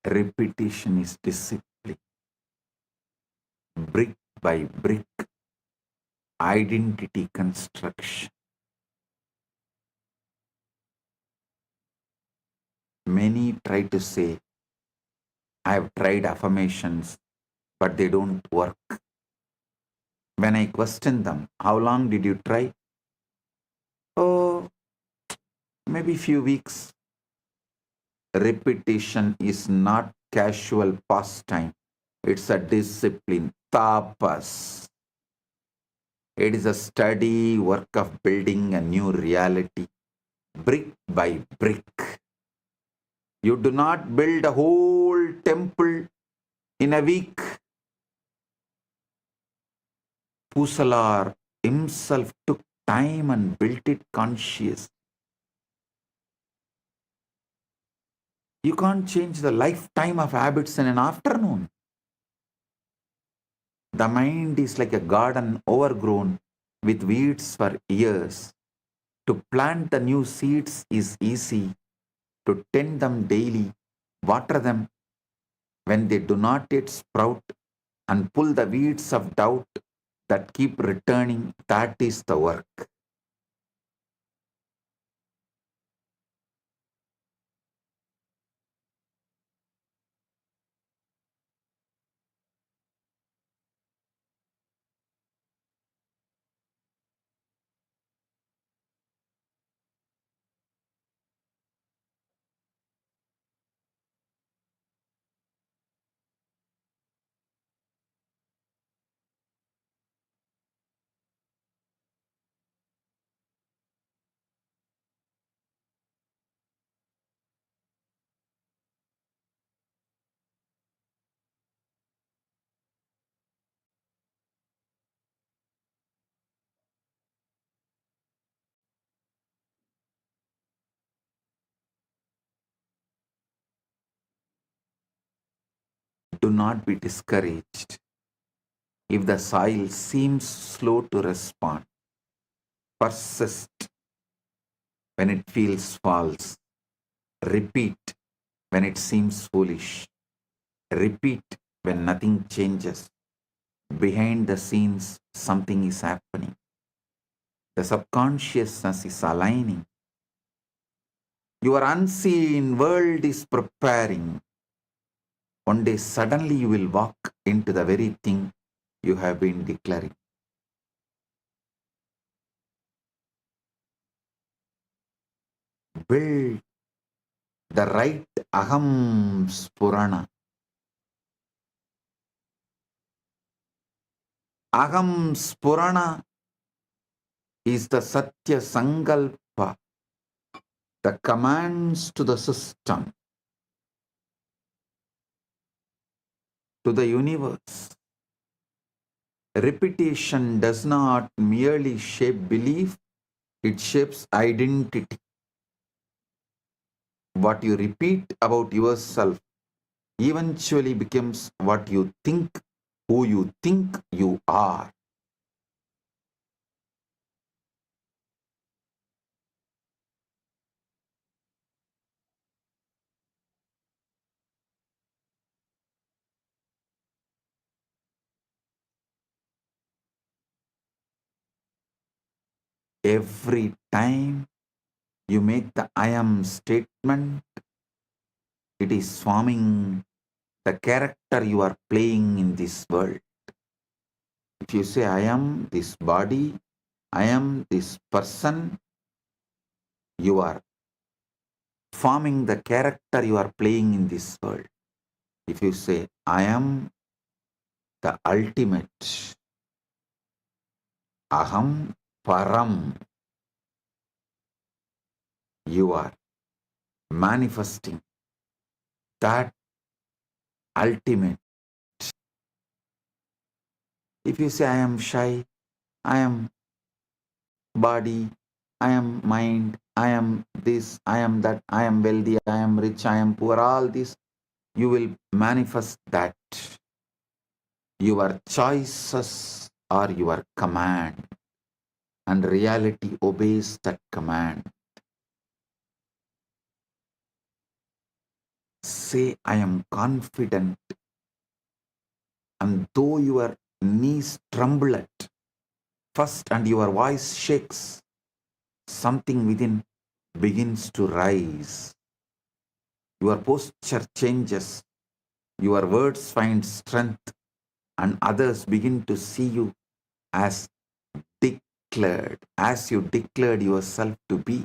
Repetition is discipline. Brick by brick, identity construction. Many try to say, I have tried affirmations, but they don't work. When I question them, how long did you try? Oh, maybe few weeks. Repetition is not casual pastime. It's a discipline, tapas. It is a steady work of building a new reality, brick by brick. You do not build a whole temple in a week. Pusalar himself took time and built it conscious. You can't change the lifetime of habits in an afternoon. The mind is like a garden overgrown with weeds for years. To plant the new seeds is easy. To tend them daily, water them when they do not yet sprout, and pull the weeds of doubt that keep returning, that is the work. Do not be discouraged if the soil seems slow to respond. Persist when it feels false. Repeat when it seems foolish. Repeat when nothing changes. Behind the scenes, something is happening. The subconsciousness is aligning. Your unseen world is preparing. One day, suddenly, you will walk into the very thing you have been declaring. Build the right aham spurana. Aham spurana is the satya sankalpa, the commands to the system, to the universe. Repetition does not merely shape belief, it shapes identity. What you repeat about yourself eventually becomes what you think, who you think you are. Every time you make the I am statement, it is forming the character you are playing in this world. If you say, I am this body, I am this person, you are forming the character you are playing in this world. If you say, I am the ultimate, aham param, you are manifesting that ultimate. If you say, I am shy, I am body, I am mind, I am this, I am that, I am wealthy, I am rich, I am poor, all this, you will manifest that. Your choices are your command, and reality obeys that command. Say, I am confident, and though your knees tremble at first and your voice shakes, something within begins to rise. Your posture changes, your words find strength, and others begin to see you as declared, as you declared yourself to be.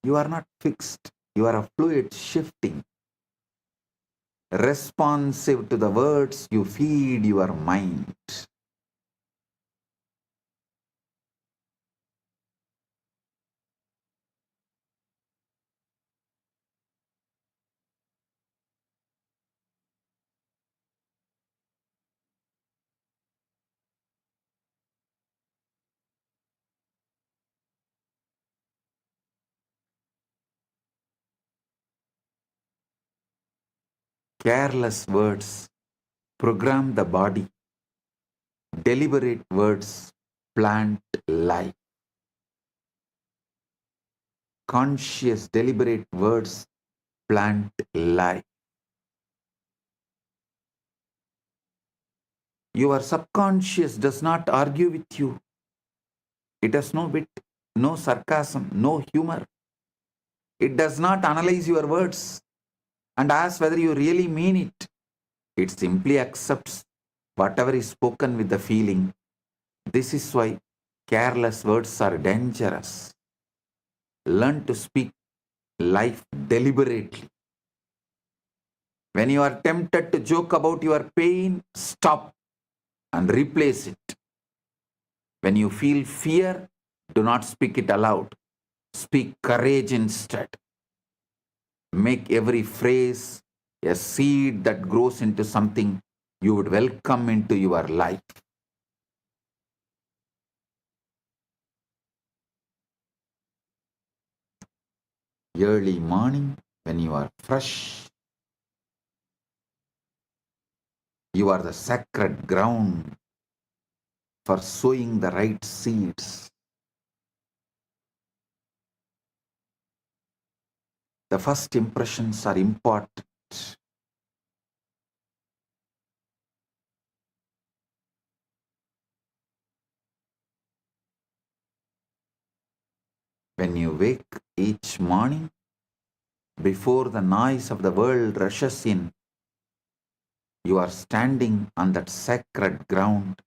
You are not fixed, you are a fluid shifting, responsive to the words you feed your mind. Careless words program the body, deliberate words plant life. Conscious, deliberate words plant life. Your subconscious does not argue with you. It has no wit, no sarcasm, no humor. It does not analyze your words and ask whether you really mean it. It simply accepts whatever is spoken with the feeling. This is why careless words are dangerous. Learn to speak life deliberately. When you are tempted to joke about your pain, stop and replace it. When you feel fear, do not speak it aloud. Speak courage instead. Make every phrase a seed that grows into something you would welcome into your life. Early morning, when you are fresh, you are the sacred ground for sowing the right seeds. The first impressions are important. When you wake each morning, before the noise of the world rushes in, you are standing on that sacred ground.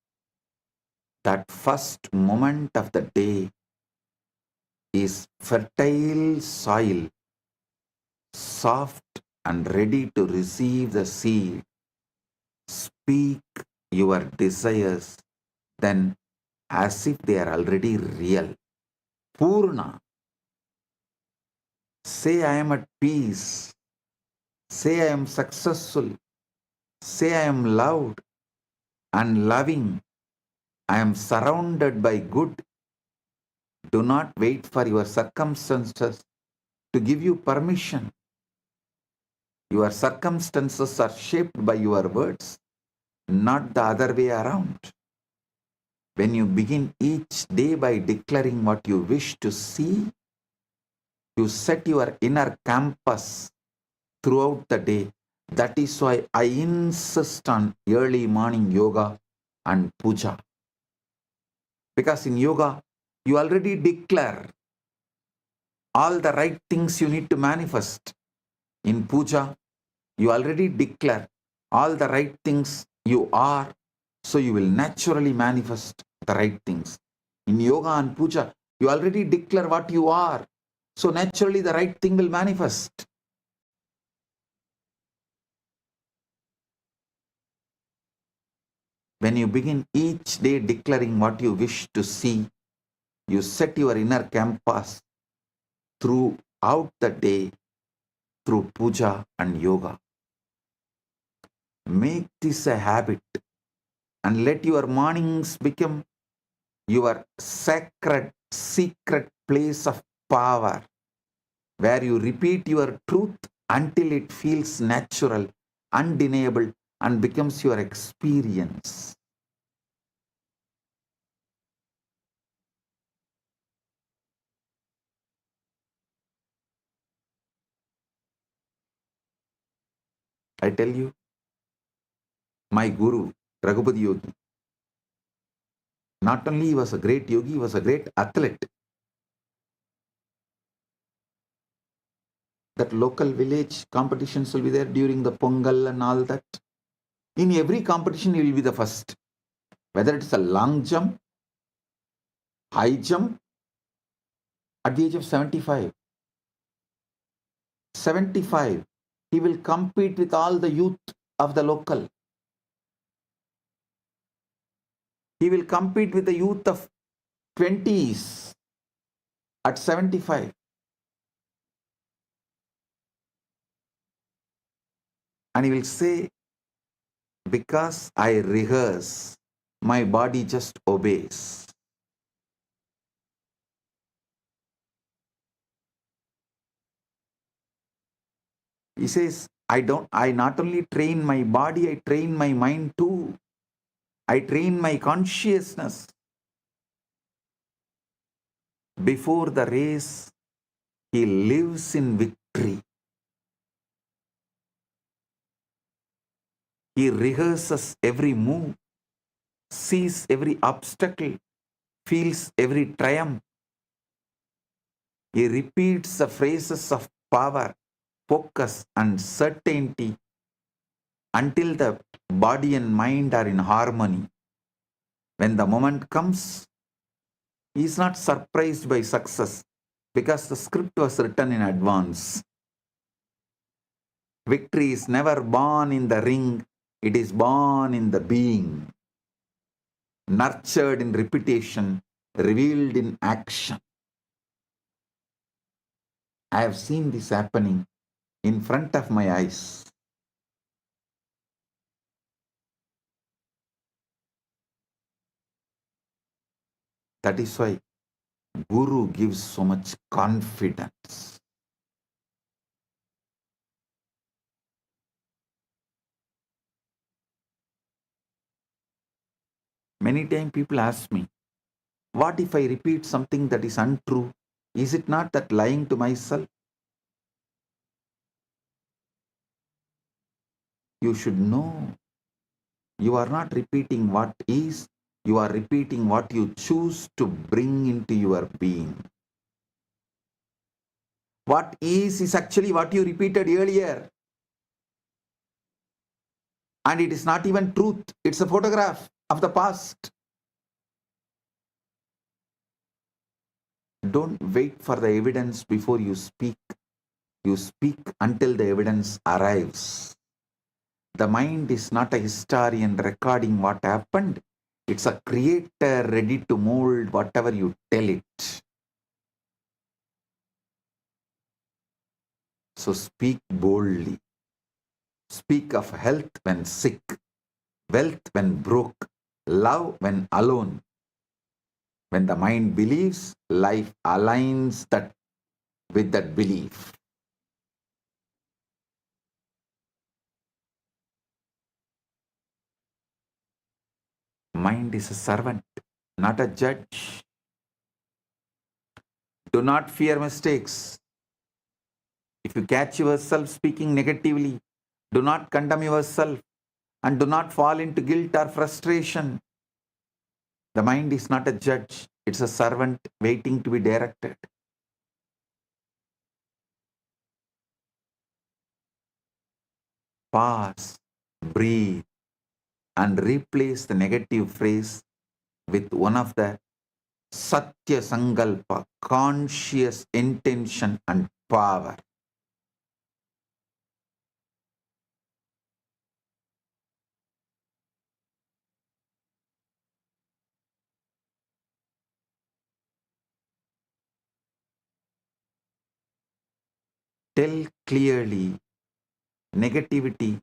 That first moment of the day is fertile soil, soft and ready to receive the seed. Speak your desires then as if they are already real. Purna. Say I am at peace. Say I am successful. Say I am loved and loving. I am surrounded by good. Do not wait for your circumstances to give you permission. Your circumstances are shaped by your words, not the other way around. When you begin each day by declaring what you wish to see, you set your inner compass throughout the day. That is why I insist on early morning yoga and puja. Because in yoga, you already declare all the right things you need to manifest. In puja, you already declare all the right things you are, so you will naturally manifest the right things. In yoga and puja, you already declare what you are, so naturally the right thing will manifest. When you begin each day declaring what you wish to see, you set your inner compass throughout the day through puja and yoga. Make this a habit and let your mornings become your sacred, secret place of power, where you repeat your truth until it feels natural, undeniable, and becomes your experience. I tell you, my guru, Raghupati Yogi, not only he was a great yogi, he was a great athlete. That local village competitions will be there during the Pongal and all that. In every competition, he will be the first. Whether it's a long jump, high jump, at the age of 75, he will compete with all the youth of the local. He will compete with the youth of 20s at 75. And he will say, because I rehearse, my body just obeys. He says, I not only train my body, I train my mind too. I train my consciousness. Before the race, he lives in victory. He rehearses every move, sees every obstacle, feels every triumph. He repeats the phrases of power, focus, and certainty until the body and mind are in harmony. When the moment comes, he is not surprised by success because the script was written in advance. Victory is never born in the ring, it is born in the being, nurtured in repetition, revealed in action. I have seen this happening in front of my eyes. That is why Guru gives so much confidence. Many times people ask me, what if I repeat something that is untrue? Is it not that lying to myself? You should know. You are not repeating what is, you are repeating what you choose to bring into your being. What is actually what you repeated earlier. And it is not even truth, it's a photograph of the past. Don't wait for the evidence before you speak. You speak until the evidence arrives. The mind is not a historian recording what happened. It's a creator ready to mold whatever you tell it. So speak boldly. Speak of health when sick, wealth when broke, love when alone. When the mind believes, life aligns that with that belief. Mind is a servant, not a judge. Do not fear mistakes. If you catch yourself speaking negatively, do not condemn yourself and do not fall into guilt or frustration. The mind is not a judge, it's a servant waiting to be directed. Pause, breathe, and replace the negative phrase with one of the Satya Sankalpa, conscious intention and power. Tell clearly, negativity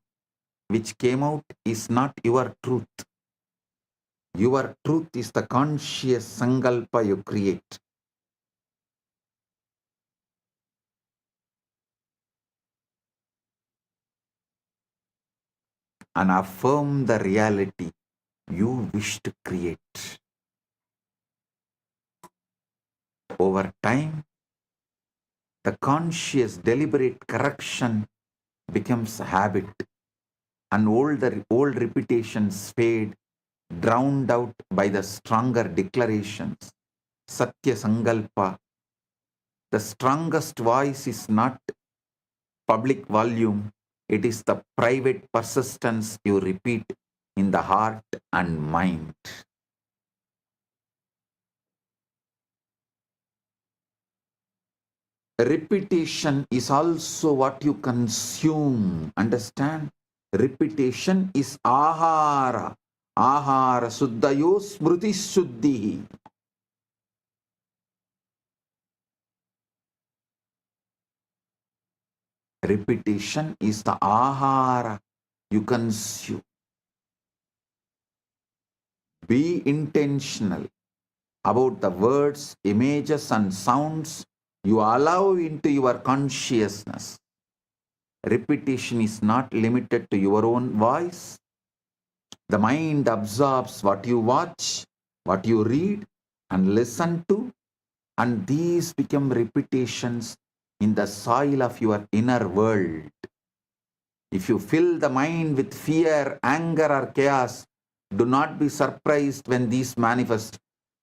which came out is not your truth. Your truth is the conscious Sankalpa you create. And affirm the reality you wish to create. Over time, the conscious, deliberate correction becomes a habit, and old repetitions fade, drowned out by the stronger declarations. Satya Sankalpa. The strongest voice is not public volume, it is the private persistence you repeat in the heart and mind. Repetition is also what you consume. Understand? Repetition is ahara. Ahara suddhayo smruti shuddhi. Repetition is the ahara you consume. Be intentional about the words, images, and sounds you allow into your consciousness. Repetition is not limited to your own voice. The mind absorbs what you watch, what you read, and listen to, and these become repetitions in the soil of your inner world. If you fill the mind with fear, anger, or chaos, do not be surprised when these manifest.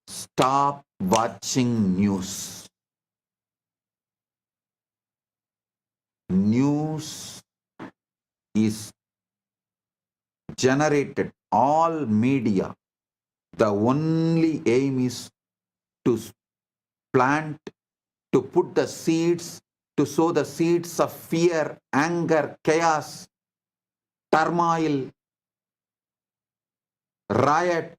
Stop watching news. News is generated, all media. The only aim is to plant, to put the seeds, to sow the seeds of fear, anger, chaos, turmoil, riot,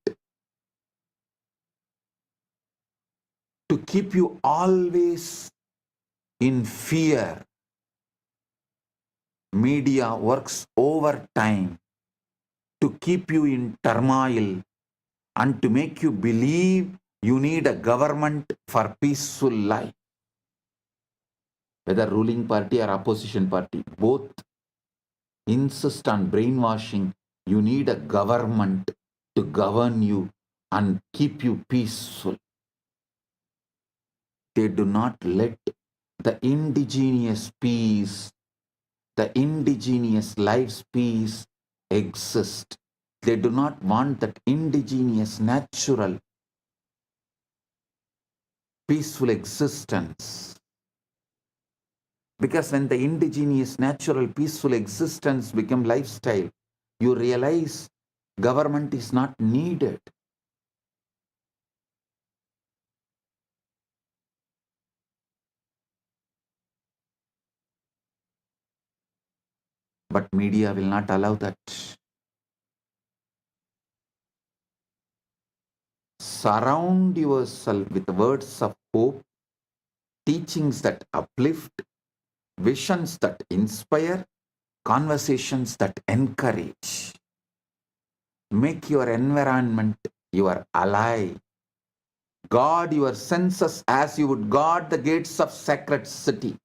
to keep you always in fear. Media works overtime to keep you in turmoil and to make you believe you need a government for peaceful life. Whether ruling party or opposition party, both insist on brainwashing. You need a government to govern you and keep you peaceful. They do not let the indigenous peace, the indigenous life's peace exist. They do not want that indigenous, natural, peaceful existence. Because when the indigenous, natural, peaceful existence become lifestyle, you realize government is not needed. But media will not allow that. Surround yourself with words of hope, teachings that uplift, visions that inspire, conversations that encourage. Make your environment your ally. Guard your senses as you would guard the gates of sacred city.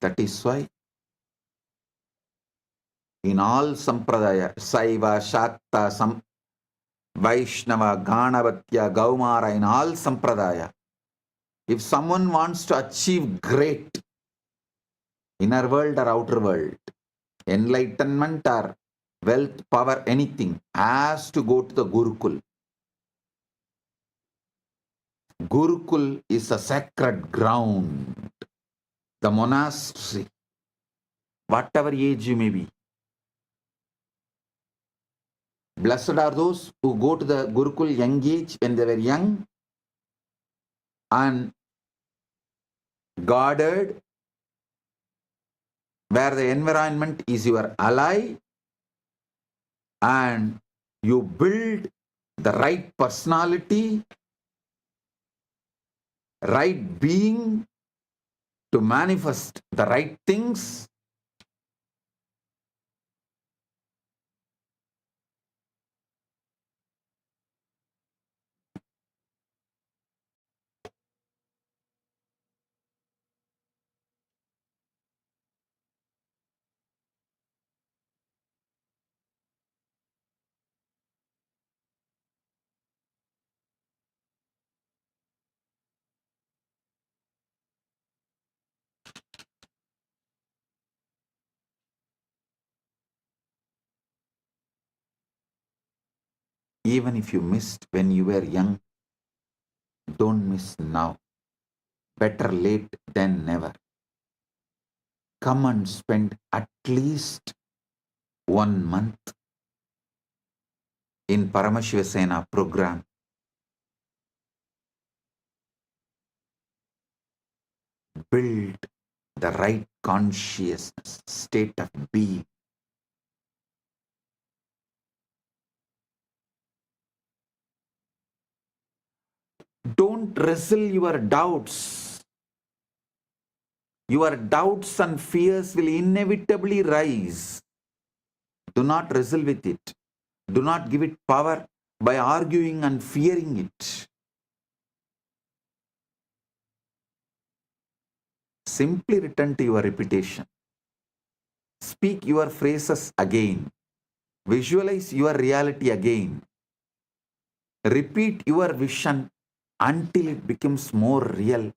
That is why in all sampradaya, Saiva, Shakta, Vaishnava, Ganavatya, Gaumara, in all sampradaya, if someone wants to achieve great inner world or outer world, enlightenment or wealth, power, anything, has to go to the Gurukul. Gurukul is a sacred ground, the monastery, whatever age you may be. Blessed are those who go to the Gurukul young age when they were young and guarded, where the environment is your ally and you build the right personality, right being to manifest the right things. Even if you missed when you were young, don't miss now. Better late than never. Come and spend at least 1 month in Paramashiva Sena program. Build the right consciousness, state of being. Don't wrestle your doubts. Your doubts and fears will inevitably rise. Do not wrestle with it. Do not give it power by arguing and fearing it. Simply return to your repetition. Speak your phrases again. Visualize your reality again. Repeat your vision until it becomes more real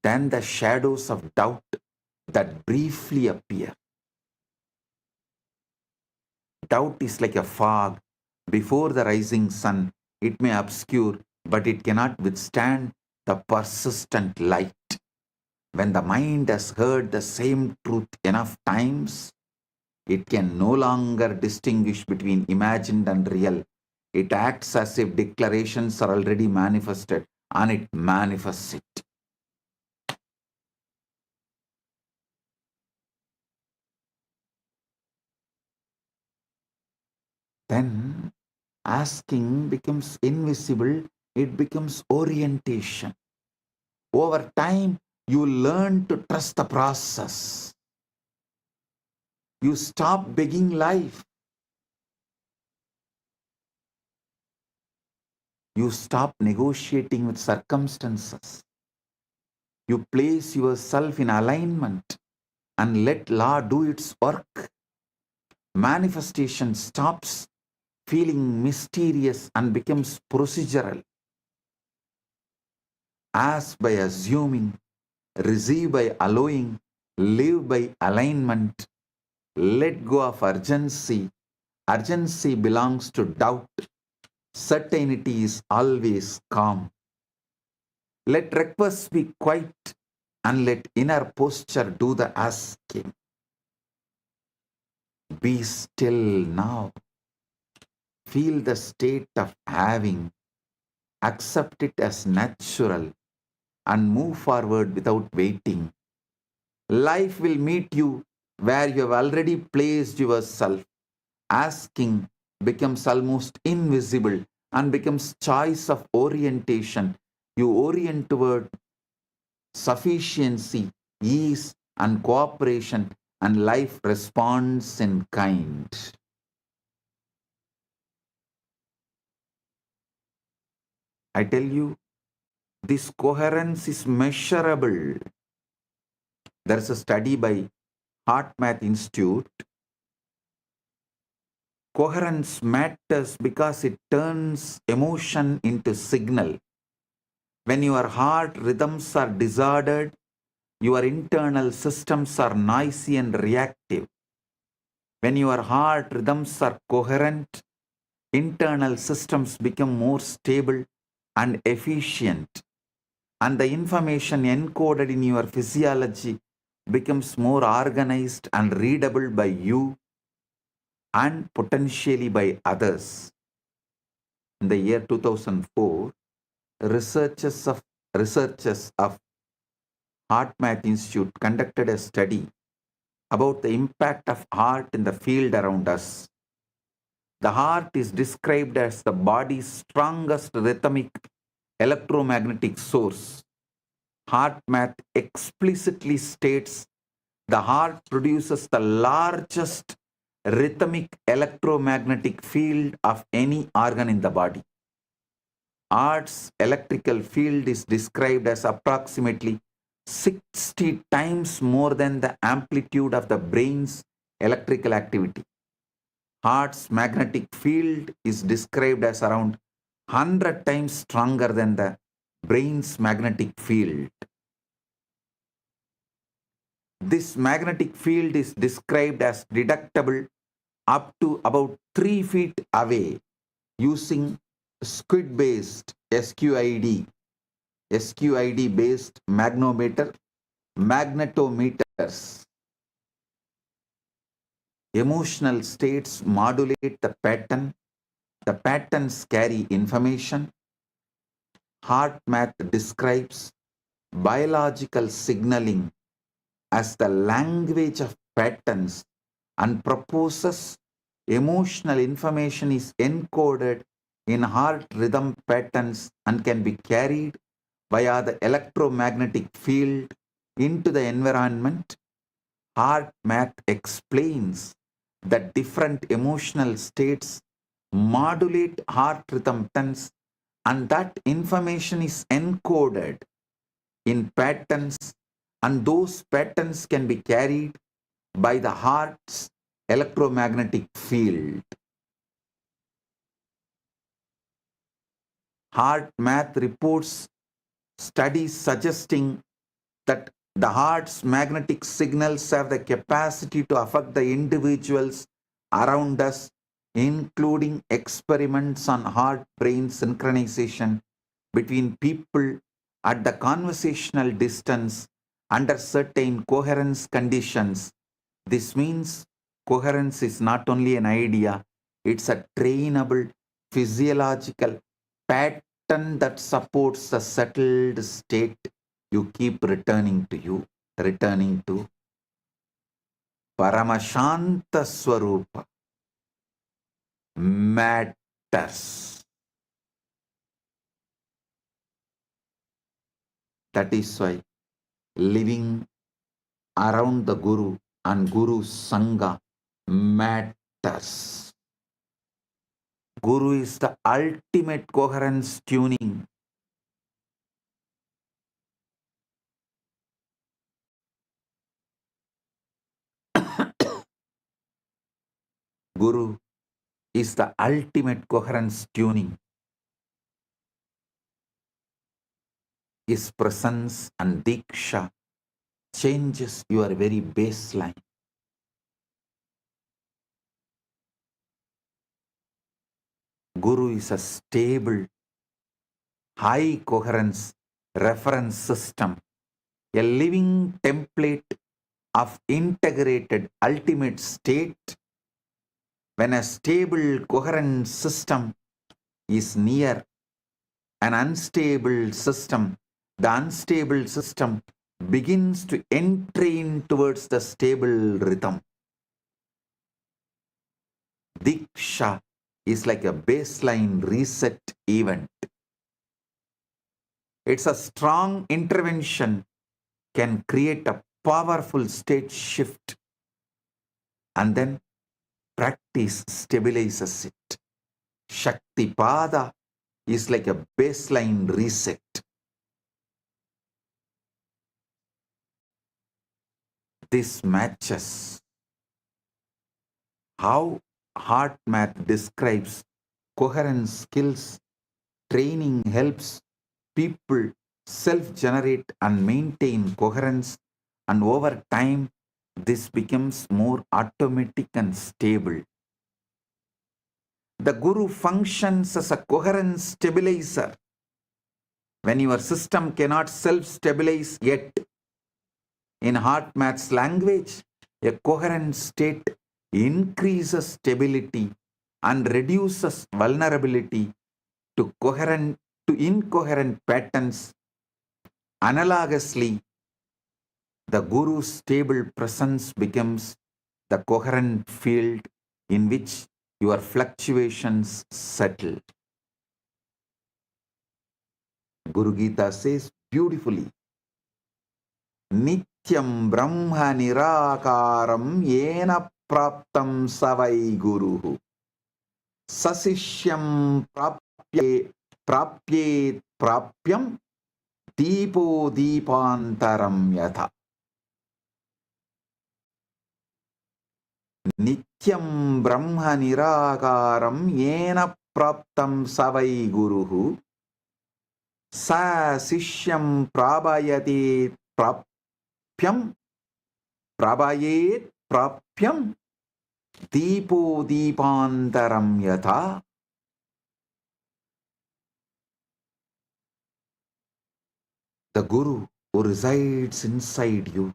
than the shadows of doubt that briefly appear. Doubt is like a fog before the rising sun. It may obscure, but it cannot withstand the persistent light. When the mind has heard the same truth enough times, it can no longer distinguish between imagined and real. It acts as if declarations are already manifested, and it manifests it. Then asking becomes invisible, it becomes orientation. Over time, you learn to trust the process. You stop begging life. You stop negotiating with circumstances. You place yourself in alignment and let law do its work. Manifestation stops feeling mysterious and becomes procedural. Ask by assuming, receive by allowing, live by alignment. Let go of urgency. Urgency belongs to doubt. Certainty is always calm. Let requests be quiet and let inner posture do the asking. Be still now. Feel the state of having. Accept it as natural and move forward without waiting. Life will meet you where you have already placed yourself. Asking becomes almost invisible and becomes choice of orientation. You orient toward sufficiency, ease, and cooperation, and life responds in kind. I tell you, this coherence is measurable. There is a study by Heart Math Institute. Coherence matters because it turns emotion into signal. When your heart rhythms are disordered, your internal systems are noisy and reactive. When your heart rhythms are coherent, internal systems become more stable and efficient, and the information encoded in your physiology becomes more organized and readable by you and potentially by others. In the year 2004, researchers of Heart Math Institute conducted a study about the impact of heart in the field around us. The heart is described as the body's strongest rhythmic electromagnetic source. Heart Math explicitly states the heart produces the largest rhythmic electromagnetic field of any organ in the body. Heart's electrical field is described as approximately 60 times more than the amplitude of the brain's electrical activity. Heart's magnetic field is described as around 100 times stronger than the brain's magnetic field. This magnetic field is described as detectable up to about 3 feet away. using squid based SQID based magnetometers. Emotional states modulate the pattern. The patterns carry information. Heart math describes biological signaling as the language of patterns and proposes emotional information is encoded in heart rhythm patterns and can be carried via the electromagnetic field into the environment. Heart math explains that different emotional states modulate heart rhythm patterns and that information is encoded in patterns and those patterns can be carried by the heart's electromagnetic field. Heart math reports studies suggesting that the heart's magnetic signals have the capacity to affect the individuals around us, including experiments on heart-brain synchronization between people at the conversational distance under certain coherence conditions. This means coherence is not only an idea, it's a trainable physiological pattern that supports a settled state you keep returning to Paramashanta Swarupa matters. That is why living around the Guru and Guru Sangha matters. Guru is the ultimate coherence tuning. Guru is the ultimate coherence tuning. His presence and diksha changes your very baseline. Guru is a stable, high coherence reference system, a living template of integrated ultimate state. When a stable, coherent system is near an unstable system, the unstable system begins to entrain towards the stable rhythm. Diksha is like a baseline reset event. It's a strong intervention can create a powerful state shift and then practice stabilizes it. Shaktipada is like a baseline reset. This matches how heart math describes coherence skills. Training helps people self-generate and maintain coherence, and over time this becomes more automatic and stable. The Guru functions as a coherence stabilizer. When your system cannot self-stabilize yet, in heart math's language, a coherent state increases stability and reduces vulnerability to incoherent patterns. Analogously, the Guru's stable presence becomes the coherent field in which your fluctuations settle. Guru Gita says beautifully, Nityam Brahma Nirakaram Yena Praptam Savai Guruhu Sasishyam Prapyet Prapyam Deepo Deepantaram Yatha. Nityam Brahma Nirakaram Yena Praptam Savai Guruhu Sa Sishyam Prabayate Prapyam Prabayet Prapyam Deepo Deepantaram Yatha. the Guru who resides inside you.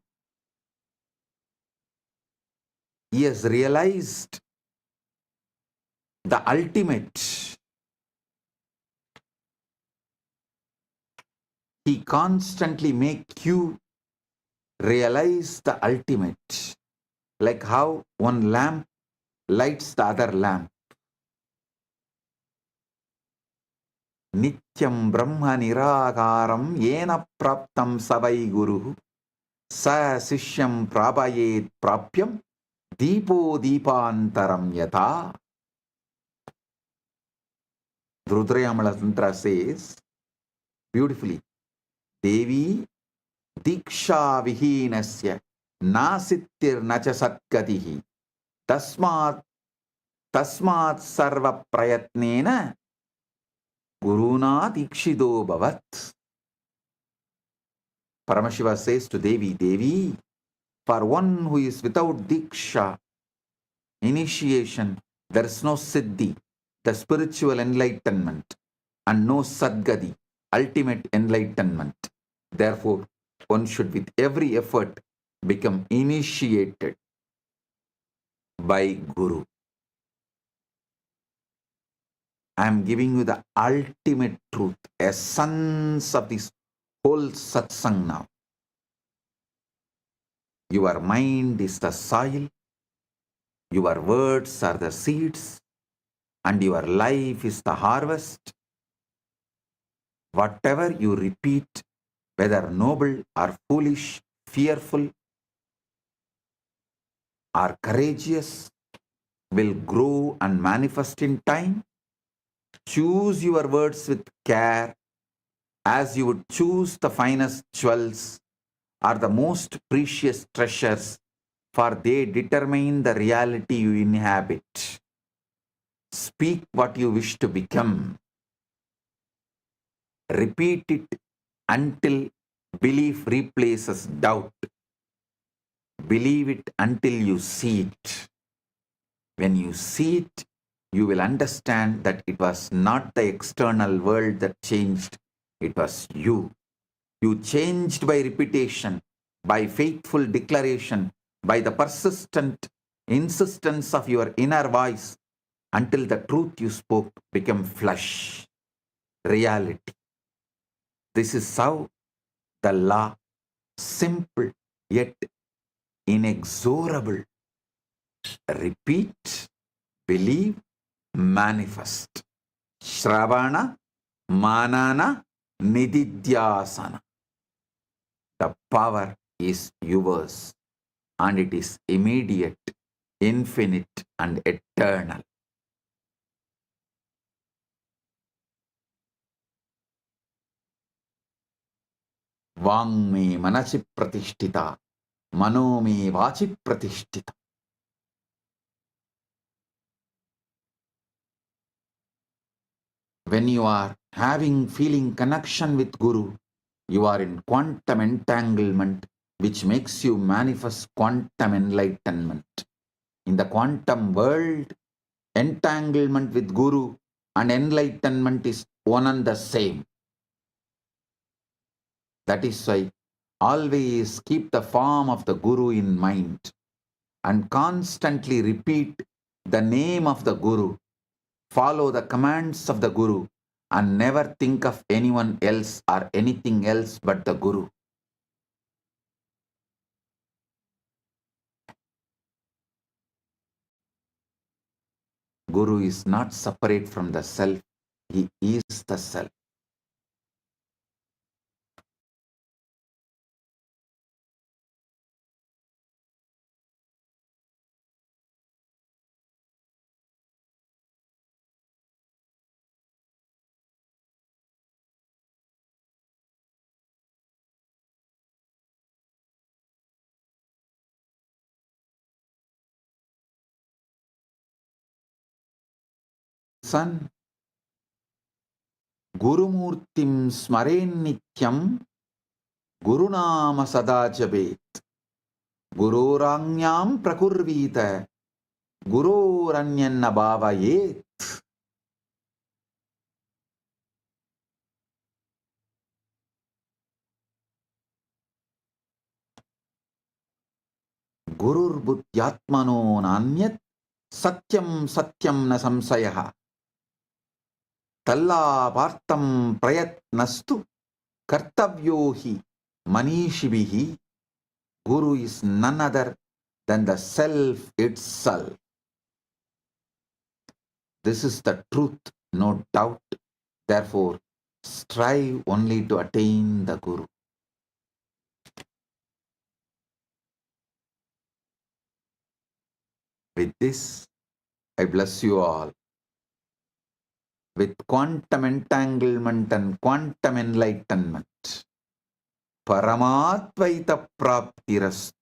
He has realized the ultimate. He constantly makes you realize the ultimate, like how one lamp lights the other lamp. Nityam Brahma Nirakaram Yena Praptam Savai Guru Sa Sishyam Prabhayet Prapyam Deepo Deepantaram Yata. Rudrayamala Tantra says beautifully, Devi Diksha Vihinasya Nasittir Nacha Satkatihi Tasmat Sarva Prayatnena Guruna Dikshido Bhavat. Paramashiva says to Devi, Devi, for one who is without Diksha, initiation, there is no Siddhi, the spiritual enlightenment, and no Sadgadi, ultimate enlightenment. Therefore, one should with every effort become initiated by Guru. I am giving you the ultimate truth, essence of this whole satsang now. Your mind is the soil, your words are the seeds, and your life is the harvest. Whatever you repeat, whether noble or foolish, fearful or courageous, will grow and manifest in time. Choose your words with care, as you would choose the finest jewels or the most precious treasures, for they determine the reality you inhabit. Speak what you wish to become. Repeat it until belief replaces doubt. Believe it until you see it. When you see it, you will understand that it was not the external world that changed, it was you. You changed by repetition, by faithful declaration, by the persistent insistence of your inner voice, until the truth you spoke became flesh, reality. This is how the law, simple yet inexorable, repeat, believe, manifest. Shravana, Manana, Nididhyasana. The power is yours, and it is immediate, infinite, and eternal. Vang me manasi pratishtita, mano me vachi pratishtita. When you are feeling connection with Guru, you are in quantum entanglement, which makes you manifest quantum enlightenment. In the quantum world, entanglement with Guru and enlightenment is one and the same. That is why always keep the form of the Guru in mind and constantly repeat the name of the Guru. Follow the commands of the Guru and never think of anyone else or anything else but the Guru. Guru is not separate from the self. He is the self. Son, Gurumurtim smaren nityam, Gurunama sada jabet, Guroranyam prakurvita, Guroranyanna bhavayet. Gurur buddhyatmano nanyat satyam satyam na samsayaha. Talla partam prayatnastu kartavyohi manishibihi. Guru is none other than the self itself. This is the truth, no doubt. Therefore, strive only to attain the Guru. With this, I bless you all with quantum entanglement and quantum enlightenment. Paramatvaita praptirastu.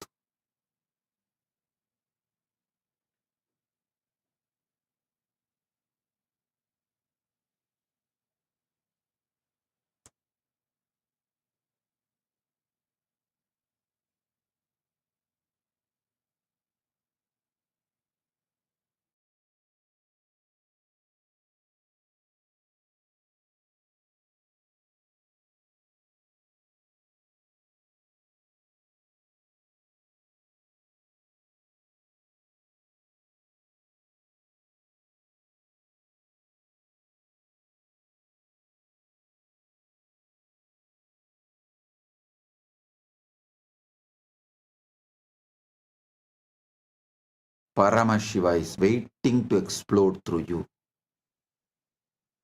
Paramashiva is waiting to explode through you.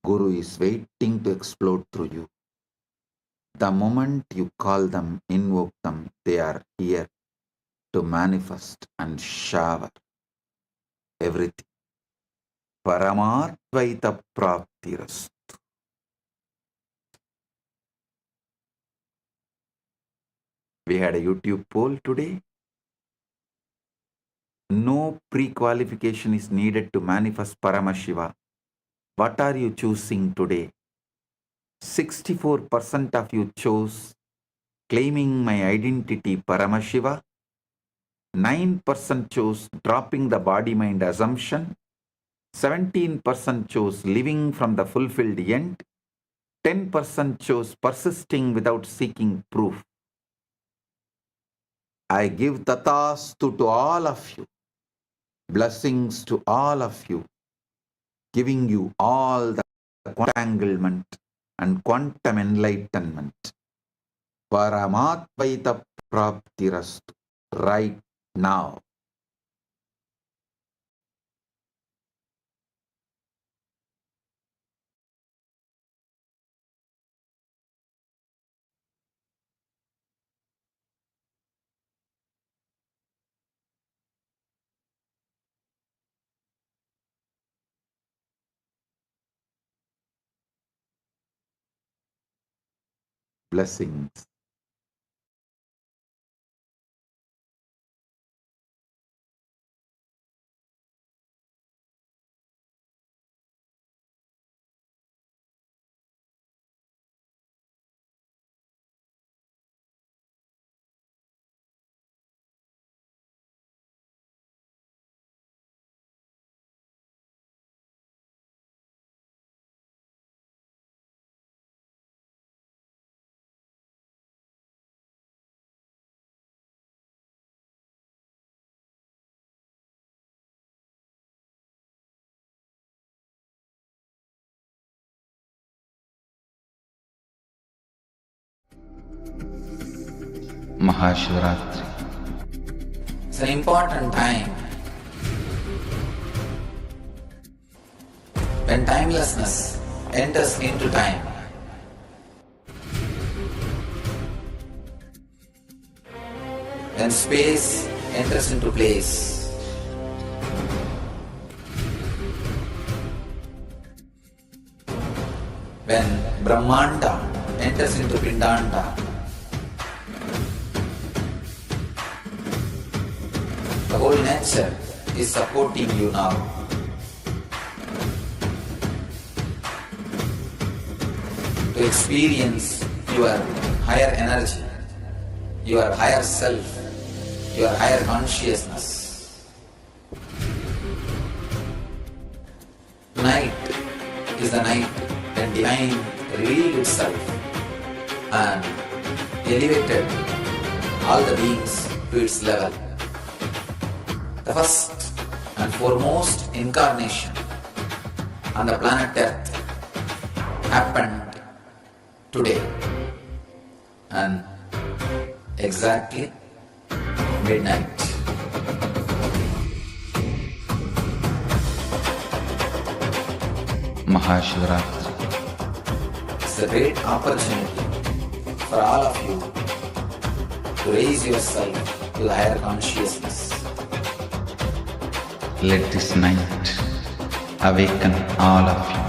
Guru is waiting to explode through you. The moment you call them, invoke them, they are here to manifest and shower everything. Paramatvaita praptirastu. We had a YouTube poll today. No pre-qualification is needed to manifest Paramashiva. What are you choosing today? 64% of you chose claiming my identity Paramashiva. 9% chose dropping the body-mind assumption. 17% chose living from the fulfilled end. 10% chose persisting without seeking proof. I give tathastu to all of you. Blessings to all of you, giving you all the entanglement and quantum enlightenment. Paramatvaita praptirastu right now. Blessings. Maha Shivaratri. It's an important time when timelessness enters into time. When space enters into place. When Brahmanda enters into Pindanda. The whole nature is supporting you now. To experience your higher energy, your higher self, your higher consciousness. Tonight is the night when Divine revealed itself and elevated all the beings to its level. The first and foremost incarnation on the planet Earth happened today and exactly midnight. Maha Shivaratri. It's a great opportunity for all of you to raise yourself to the higher consciousness. Let this night awaken all of you.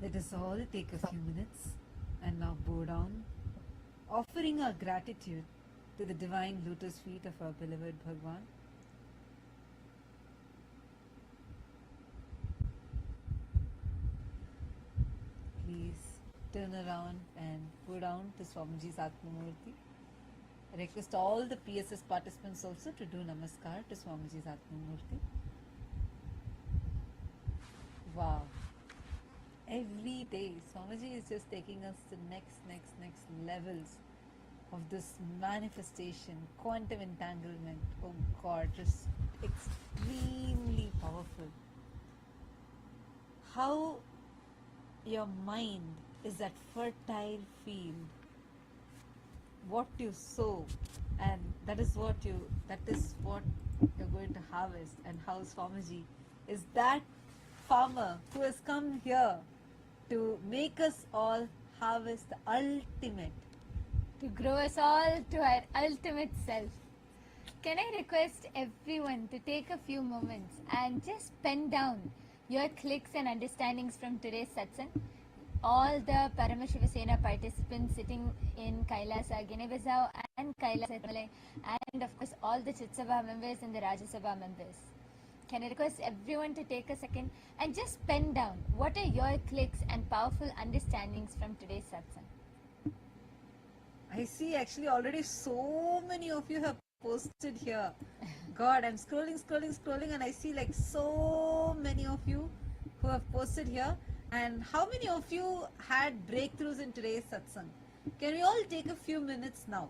Let us all take a few minutes and now bow down, offering our gratitude to the divine lotus feet of our beloved Bhagavan. Please turn around and bow down to Swamiji's Atmamurti. I request all the PSS participants also to do namaskar to Swamiji's Atmamurti. Wow. Every day, Swamiji is just taking us to next levels of this manifestation, quantum entanglement. Oh God, just extremely powerful. How your mind is that fertile field. What you sow, and that is what you're going to harvest. And how Swamiji is that farmer who has come here to make us all harvest the ultimate. To grow us all to our ultimate self. Can I request everyone to take a few moments and just pen down your clicks and understandings from today's satsang? All the Paramashiva Sena participants sitting in Kailasa, Guinea-Bissau and Kailasa, and of course all the Chitsabha members and the Rajya Sabha members. Can I request everyone to take a second and just pen down what are your clicks and powerful understandings from today's satsang? I see actually already so many of you have posted here. God, I'm scrolling and I see like so many of you who have posted here. And how many of you had breakthroughs in today's satsang? Can we all take a few minutes now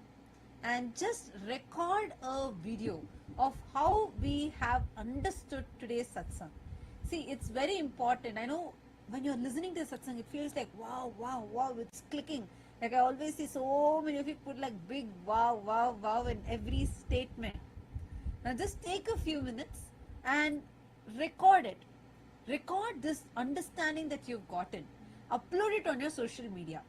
and just record a video of how we have understood today's satsang? See, it's very important. I know when you're listening to satsang, it feels like wow, it's clicking. Like I always see so many of you put like big wow in every statement. Now just take a few minutes and record it. Record this understanding that you've gotten. Upload it on your social media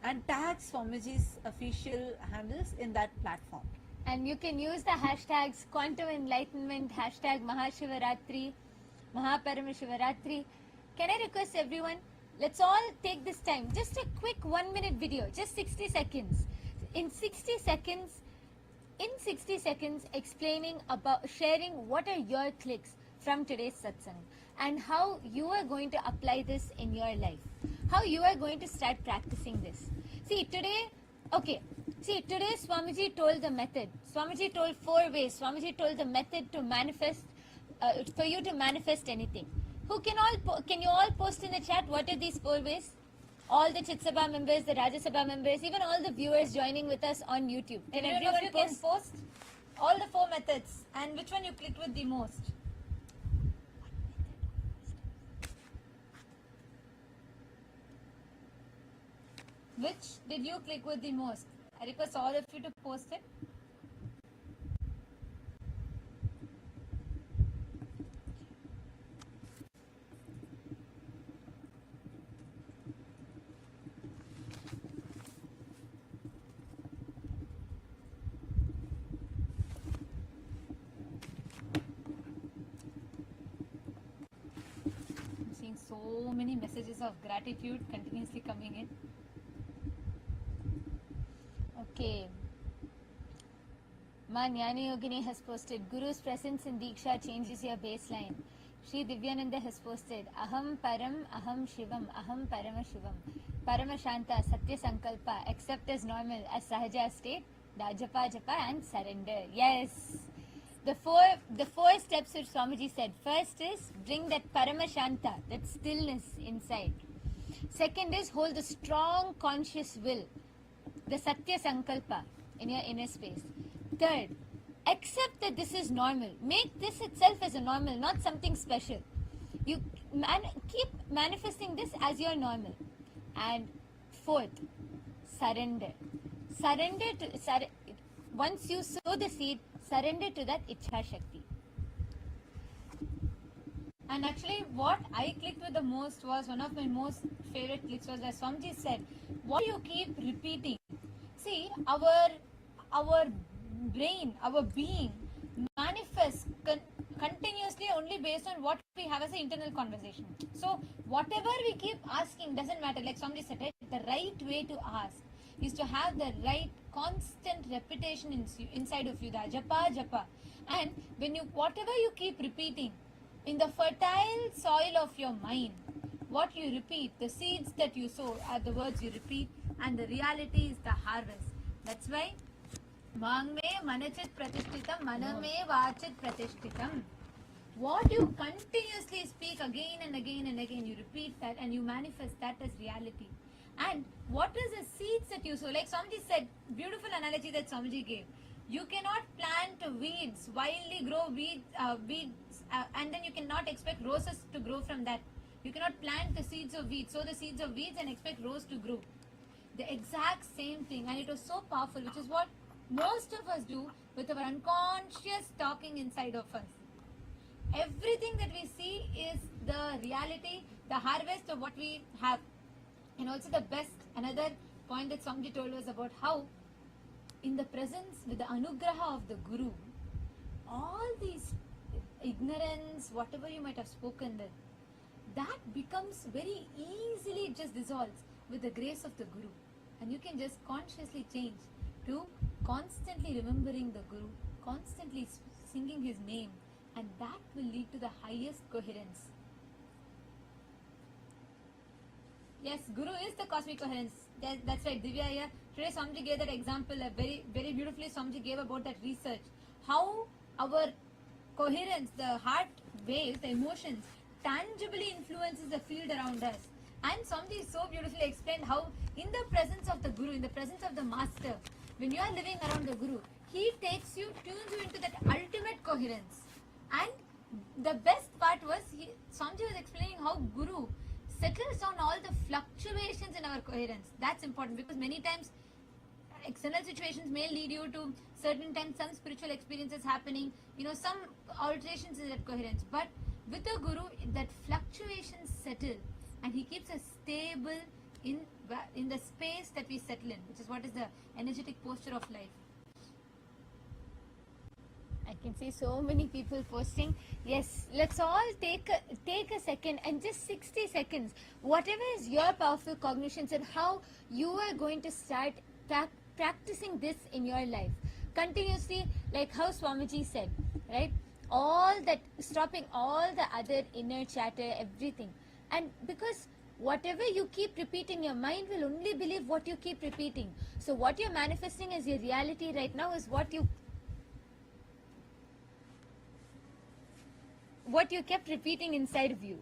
and tag Swamiji's official handles in that platform. And you can use the hashtags Quantum Enlightenment, hashtag Maha Shivaratri, Maha Paramashivaratri. Can I request everyone, let's all take this time, just a quick 1 minute video, just 60 seconds. In 60 seconds explaining about, sharing what are your clicks from today's satsang and how you are going to apply this in your life, how you are going to start practicing this. Today Swamiji told the method. Swamiji told 4 ways. Swamiji told the method to manifest, for you to manifest anything. Can you all post in the chat what are these 4 ways? All the Chitsabha members, the Rajya Sabha members, even all the viewers joining with us on YouTube. Can everyone post all the 4 methods and which one you clicked with the most? Which did you click with the most? I request all of you to post it. messages of gratitude continuously coming in. Okay. Ma Jnani Yogini has posted, Guru's presence in Diksha changes your baseline. Shri Divyananda has posted, Aham Param, Aham Shivam, Aham Paramashivam. Paramashanta, Satya Sankalpa, accept as normal, as Sahaja state, Dajapa Japa and surrender. Yes. The four steps which Swamiji said. First is bring that Paramashanta, that stillness inside. Second is hold the strong conscious will, the Satya Sankalpa in your inner space. Third, accept that this is normal. Make this itself as a normal, not something special. You keep manifesting this as your normal. And fourth, surrender. Once you sow the seed, surrender to that Ichha Shakti. And actually, what I clicked with the most was one of my most favorite clicks was that Swamiji said, what you keep repeating. See, our brain, our being manifests continuously only based on what we have as an internal conversation. So, whatever we keep asking doesn't matter. Like somebody said, right? The right way to ask is to have the right constant repetition inside of you, the japa. And when whatever you keep repeating, in the fertile soil of your mind, what you repeat, the seeds that you sow are the words you repeat, and the reality is the harvest. That's why Mangme manachit pratishtitam, maname vachit pratishtitam. What you continuously speak again and again and again, you repeat that and you manifest that as reality. And what is the seeds that you sow? Like Swamiji said, beautiful analogy that Swamiji gave. You cannot plant weeds, wildly grow weeds, and then you cannot expect roses to grow from that. You cannot plant the seeds of weeds, sow the seeds of weeds and expect rose to grow. The exact same thing, and it was so powerful, which is what most of us do with our unconscious talking inside of us. Everything that we see is the reality, the harvest of what we have. And also the best, another point that Swamiji told us about how in the presence with the anugraha of the Guru, all these ignorance, whatever you might have spoken there, that becomes very easily, it just dissolves with the grace of the Guru. And you can just consciously change to constantly remembering the Guru, constantly singing his name, and that will lead to the highest coherence. Yes, Guru is the cosmic coherence. That's right, Divya here. Today Swamiji gave that example, very, very beautifully Swamiji gave about that research. How our coherence, the heart waves, the emotions, tangibly influences the field around us. And Swamiji so beautifully explained how in the presence of the Guru, in the presence of the Master, when you are living around the Guru, he takes you, tunes you into that ultimate coherence. And the best part was, Swamiji was explaining how Guru settles down all the fluctuations in our coherence. That's important because many times external situations may lead you to certain times some spiritual experiences happening, some alterations in that coherence. But with the Guru, that fluctuations settle and he keeps us stable in the space that we settle in, which is what is the energetic posture of life. I can see so many people posting. Yes, let's all take a second and just 60 seconds. Whatever is your powerful cognitions and how you are going to start practicing this in your life. Continuously, like how Swamiji said, right? All that, stopping all the other inner chatter, everything. And because whatever you keep repeating, your mind will only believe what you keep repeating. So what you're manifesting as your reality right now is what you kept repeating inside of you.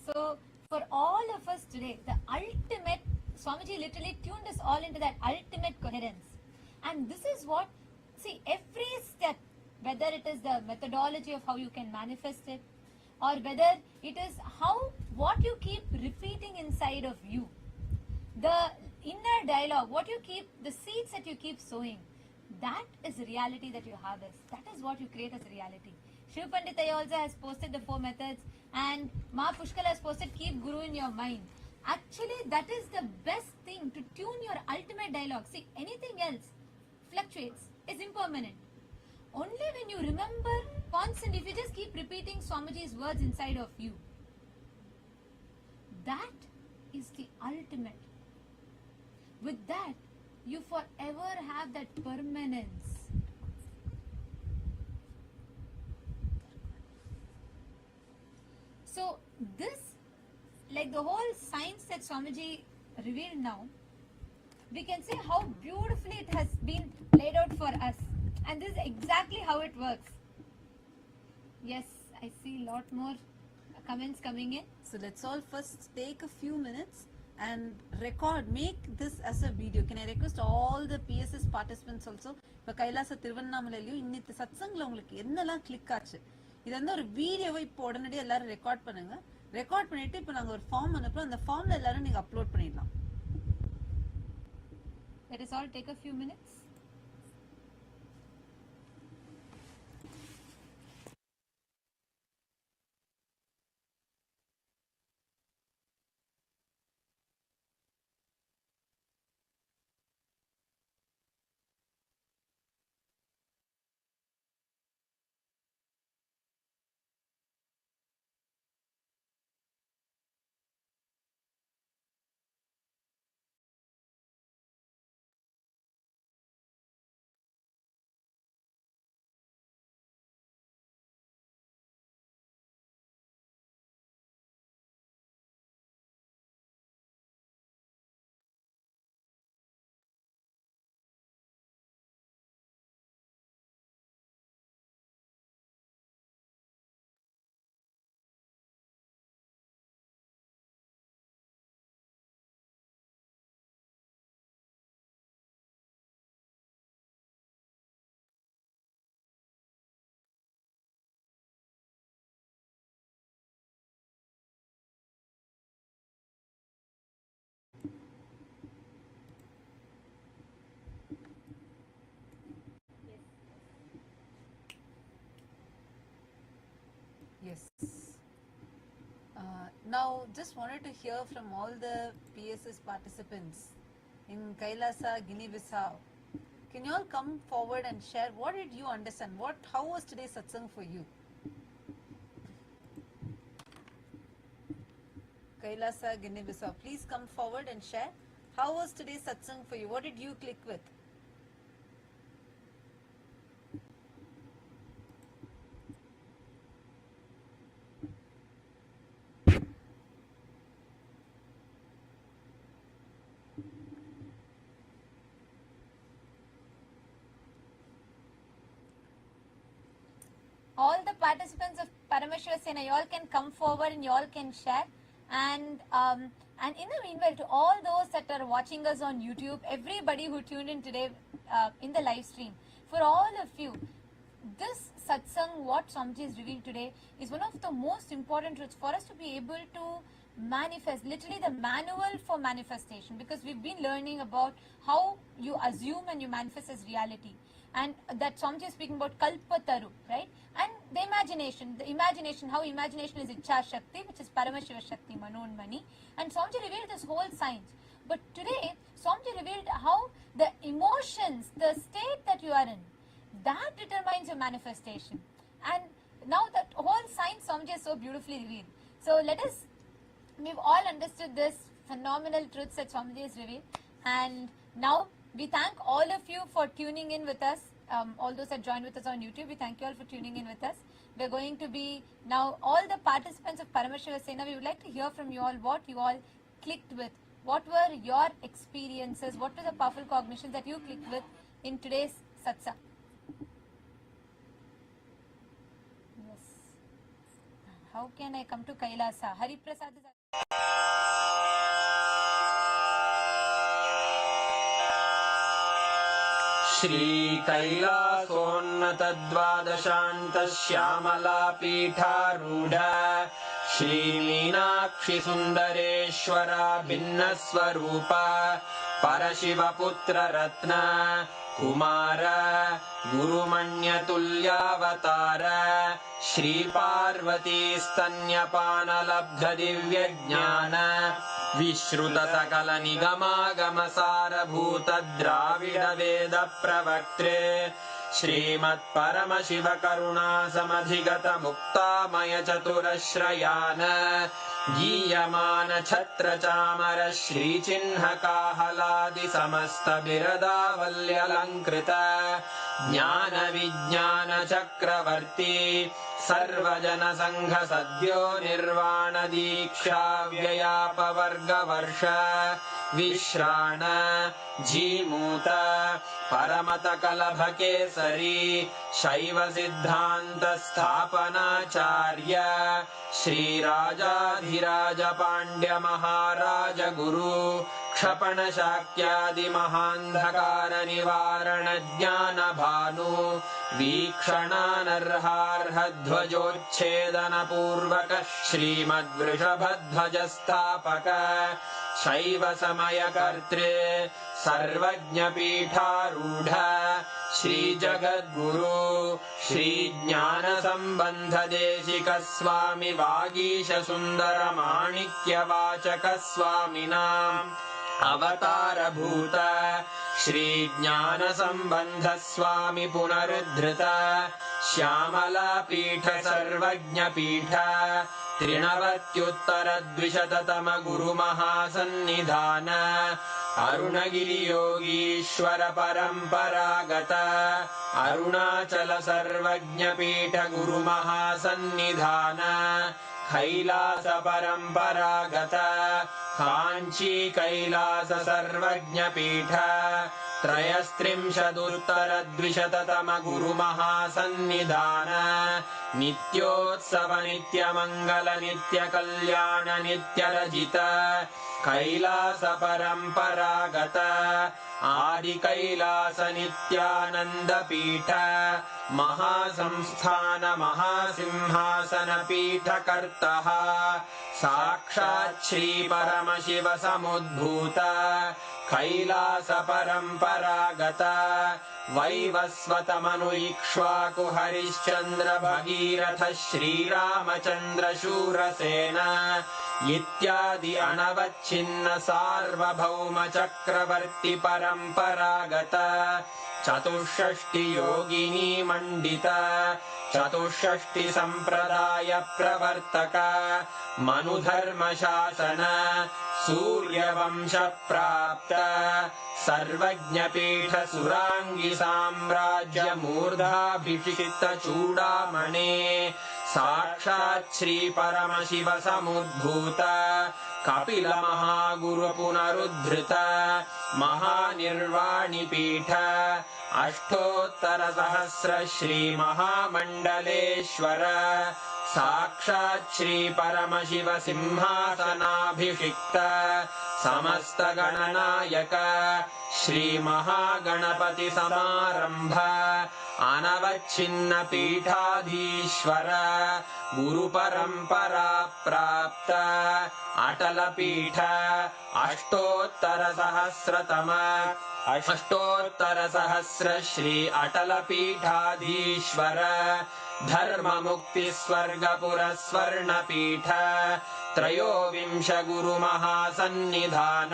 So for all of us today, the ultimate, Swamiji literally tuned us all into that ultimate coherence. And this is what, see, every step, whether it is the methodology of how you can manifest it, or whether it is what you keep repeating inside of you, the inner dialogue, what you keep, the seeds that you keep sowing, that is the reality that you harvest. That is what you create as a reality. Shiv Panditaya also has posted the 4 methods, and Ma Pushkala has posted keep Guru in your mind. Actually, that is the best thing to tune your ultimate dialogue. See, anything else fluctuates, is impermanent. Only when you remember constant, if you just keep repeating Swamiji's words inside of you, That is the ultimate. With that, you forever have that permanence. So this, like the whole science that Swamiji revealed now, we can see how beautifully it has been laid out for us. And this is exactly how it works. Yes, I see a lot more comments coming in. So let's all first take a few minutes and record, make this as a video. Can I request all the PSS participants also? இப்போ கைலாச திருவண்ணாமலையிலையும் இன்னைக்கு சத்சங்ல உங்களுக்கு என்னெல்லாம் click ஆச்சு இது வந்து ஒரு வீடியோவை இப்போ உடனடியாக எல்லாரும் ரெக்கார்ட் பண்ணுங்க. ரெக்கார்ட் பண்ணிட்டு இப்போ நாங்கள் ஒரு ஃபார்ம் அனுப்புறோம். அந்த ஃபார்ம்ல எல்லாரும் நீங்க அப்லோட் பண்ணிடலாம். Let us all take a few minutes. Yes. Now, just wanted to hear from all the PSS participants in Kailasa, Guinea-Bissau. Can you all come forward and share what did you understand? How was today's satsang for you? Kailasa, Guinea-Bissau, please come forward and share. How was today's satsang for you? What did you click with? All the participants of Paramashiva Sena, you all can come forward and you all can share. And in the meanwhile, to all those that are watching us on YouTube, everybody who tuned in today in the live stream, for all of you, this satsang, what Swamiji is revealed today, is one of the most important truths for us to be able to manifest, literally the manual for manifestation, because we've been learning about how you assume and you manifest as reality. And that Swamiji is speaking about Kalpataru, right? And the imagination, how imagination is Ichha Shakti, which is Paramashiva Shakti, Manonmani. And Swamiji revealed this whole science. But today, Swamiji revealed how the emotions, the state that you are in, that determines your manifestation. And now that whole science Swamiji is so beautifully revealed. So we've all understood this phenomenal truths that Swamiji has revealed. And now we thank all of you for tuning in with us. All those that joined with us on YouTube, we thank you all for tuning in with us. We're going to be now, all the participants of Paramashiva Sena, we would like to hear from you all what you all clicked with. What were your experiences? What were the powerful cognitions that you clicked with in today's satsang? Yes. How can I come to Kailasa? Hari Prasad is... श्रीकैलासोन्नतद्वादशान्तश्यामलापीठारूढ श्रीमीनाक्षिसुन्दरेश्वरा भिन्नस्वरूप परशिवपुत्ररत्न Kumar गुरुमण्यतुल्यावतार श्रीपार्वतीस्तन्यपानलब्धदिव्यज्ञान विश्रुतसकलनिगमागमसारभूतद्राविडवेदप्रवक्त्रे श्रीमत्परमशिवकरुणासमधिगतमुक्तामयचतुरश्रयान् गीयमान छत्र चामर श्रीचिह्न काहलादि समस्त बिरदावल्यलङ्कृत ज्ञान विज्ञान चक्रवर्ती सर्वजन संघ सद्यो निर्वाण दीक्षा व्ययापवर्गवर्ष विश्राण जीमूत परमत कलभ केसरी शैव सिद्धान्त स्थापनाचार्य श्रीराजाधिराज पाण्ड्य महाराज गुरु क्षपण शाक्यादि महान्धकार निवारण ज्ञान भानु वीक्षणानर्हार्ह ध्वजोच्छेदन पूर्वक श्रीमद्वृषभध्वज स्थापक शैव समय कर्तृ सर्वज्ञ पीठारूढ़ श्री जगद्गुरु श्री ज्ञान संबंध देशिक स्वामी वागीश सुंदर माणिक्य वाचक स्वामिनाम् अवतार भूत श्री ज्ञान संबंध स्वामी पुनरुद्धृत श्यामला पीठ सर्वज्ञ पीठ त्रिनवत्युत्तर द्विशततम गुरु महासन्निधान अरुणगिरि योगीश्वर परम्परागत अरुणाचल सर्वज्ञ पीठ गुरु महासन्निधान कैलास परम्परागत काञ्ची कैलास सर्वज्ञ पीठ त्रयस्त्रिंशदुत्तर द्विशततम गुरु महासन्निधान नित्योत्सव नित्य मंगल नित्य कल्याण नित्य रजित कैलास परम्परागत आदि कैलास नित्यानंद पीठ महासंस्थान महासिंहासन पीठ कर्तः साक्षात् श्री परमशिव समुद्भूत कैलास परम्परागत वैवस्वत मनु इक्ष्वाकु हरिश्चंद्र भगीरथ श्रीरामचंद्र शूरसेन इत्यादि अनवच्छिन्न सार्वभौम चक्रवर्ति परम्परागत चतुष्षष्टि योगिनी मंडित चतुष्षष्टि संप्रदाय प्रवर्तक मनुधर्म शासन सूर्यवंश प्राप्त सर्वज्ञ पीठ सुरांगी साम्राज्य मूर्धाभिषिक्त चूड़ामणे साक्षात् श्री परमशिव समुद्भूत कपिल महागुरु पुनरुद्धृत महानिर्वाणि पीठ अष्टोत्तर सहस्र श्री महामंडलेश्वर साक्षात् श्री परमशिव सिंहासनाभिषिक्त समस्त गणनायक श्री महागणपति समारंभ अनवच्छिन्न पीठाधीश्वर गुरु परंपरा प्राप्त अटल पीठ अष्टोत्तर सहस्र श्री अटल पीठाधीश्वर धर्म मुक्ति स्वर्गपुर स्वर्ण पीठ त्रयोविंश गुरु महासन्निधान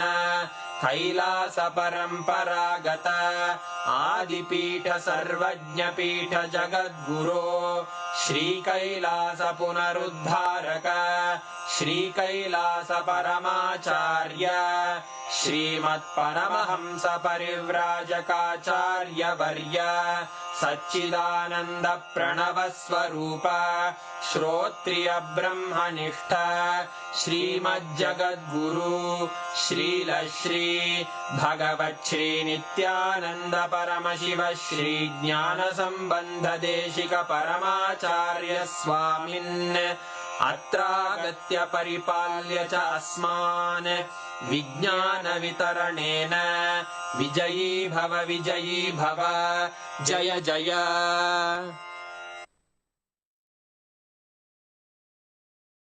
कैलास परम्परागत आदिपीठ सर्वज्ञ पीठ जगद्गुरो श्री कैलास पुनरुद्धारक श्री कैलास परमाचार्य श्रीमत्परमहंस परिव्राजकाचार्य वर्य सच्चिदानंद प्रणव स्वरूप श्रोत्रिय ब्रह्मनिष्ठ श्रीमज्जगद्गुरु श्रील श्री भगवत् श्री नित्यानंद परमशिव श्री ज्ञान संबंध देशिक परमाचार्य स्वामिन् अत्रागत्य परिपाल्य च अस्मान् विज्ञान वितरणेन विजयी भव जय जय।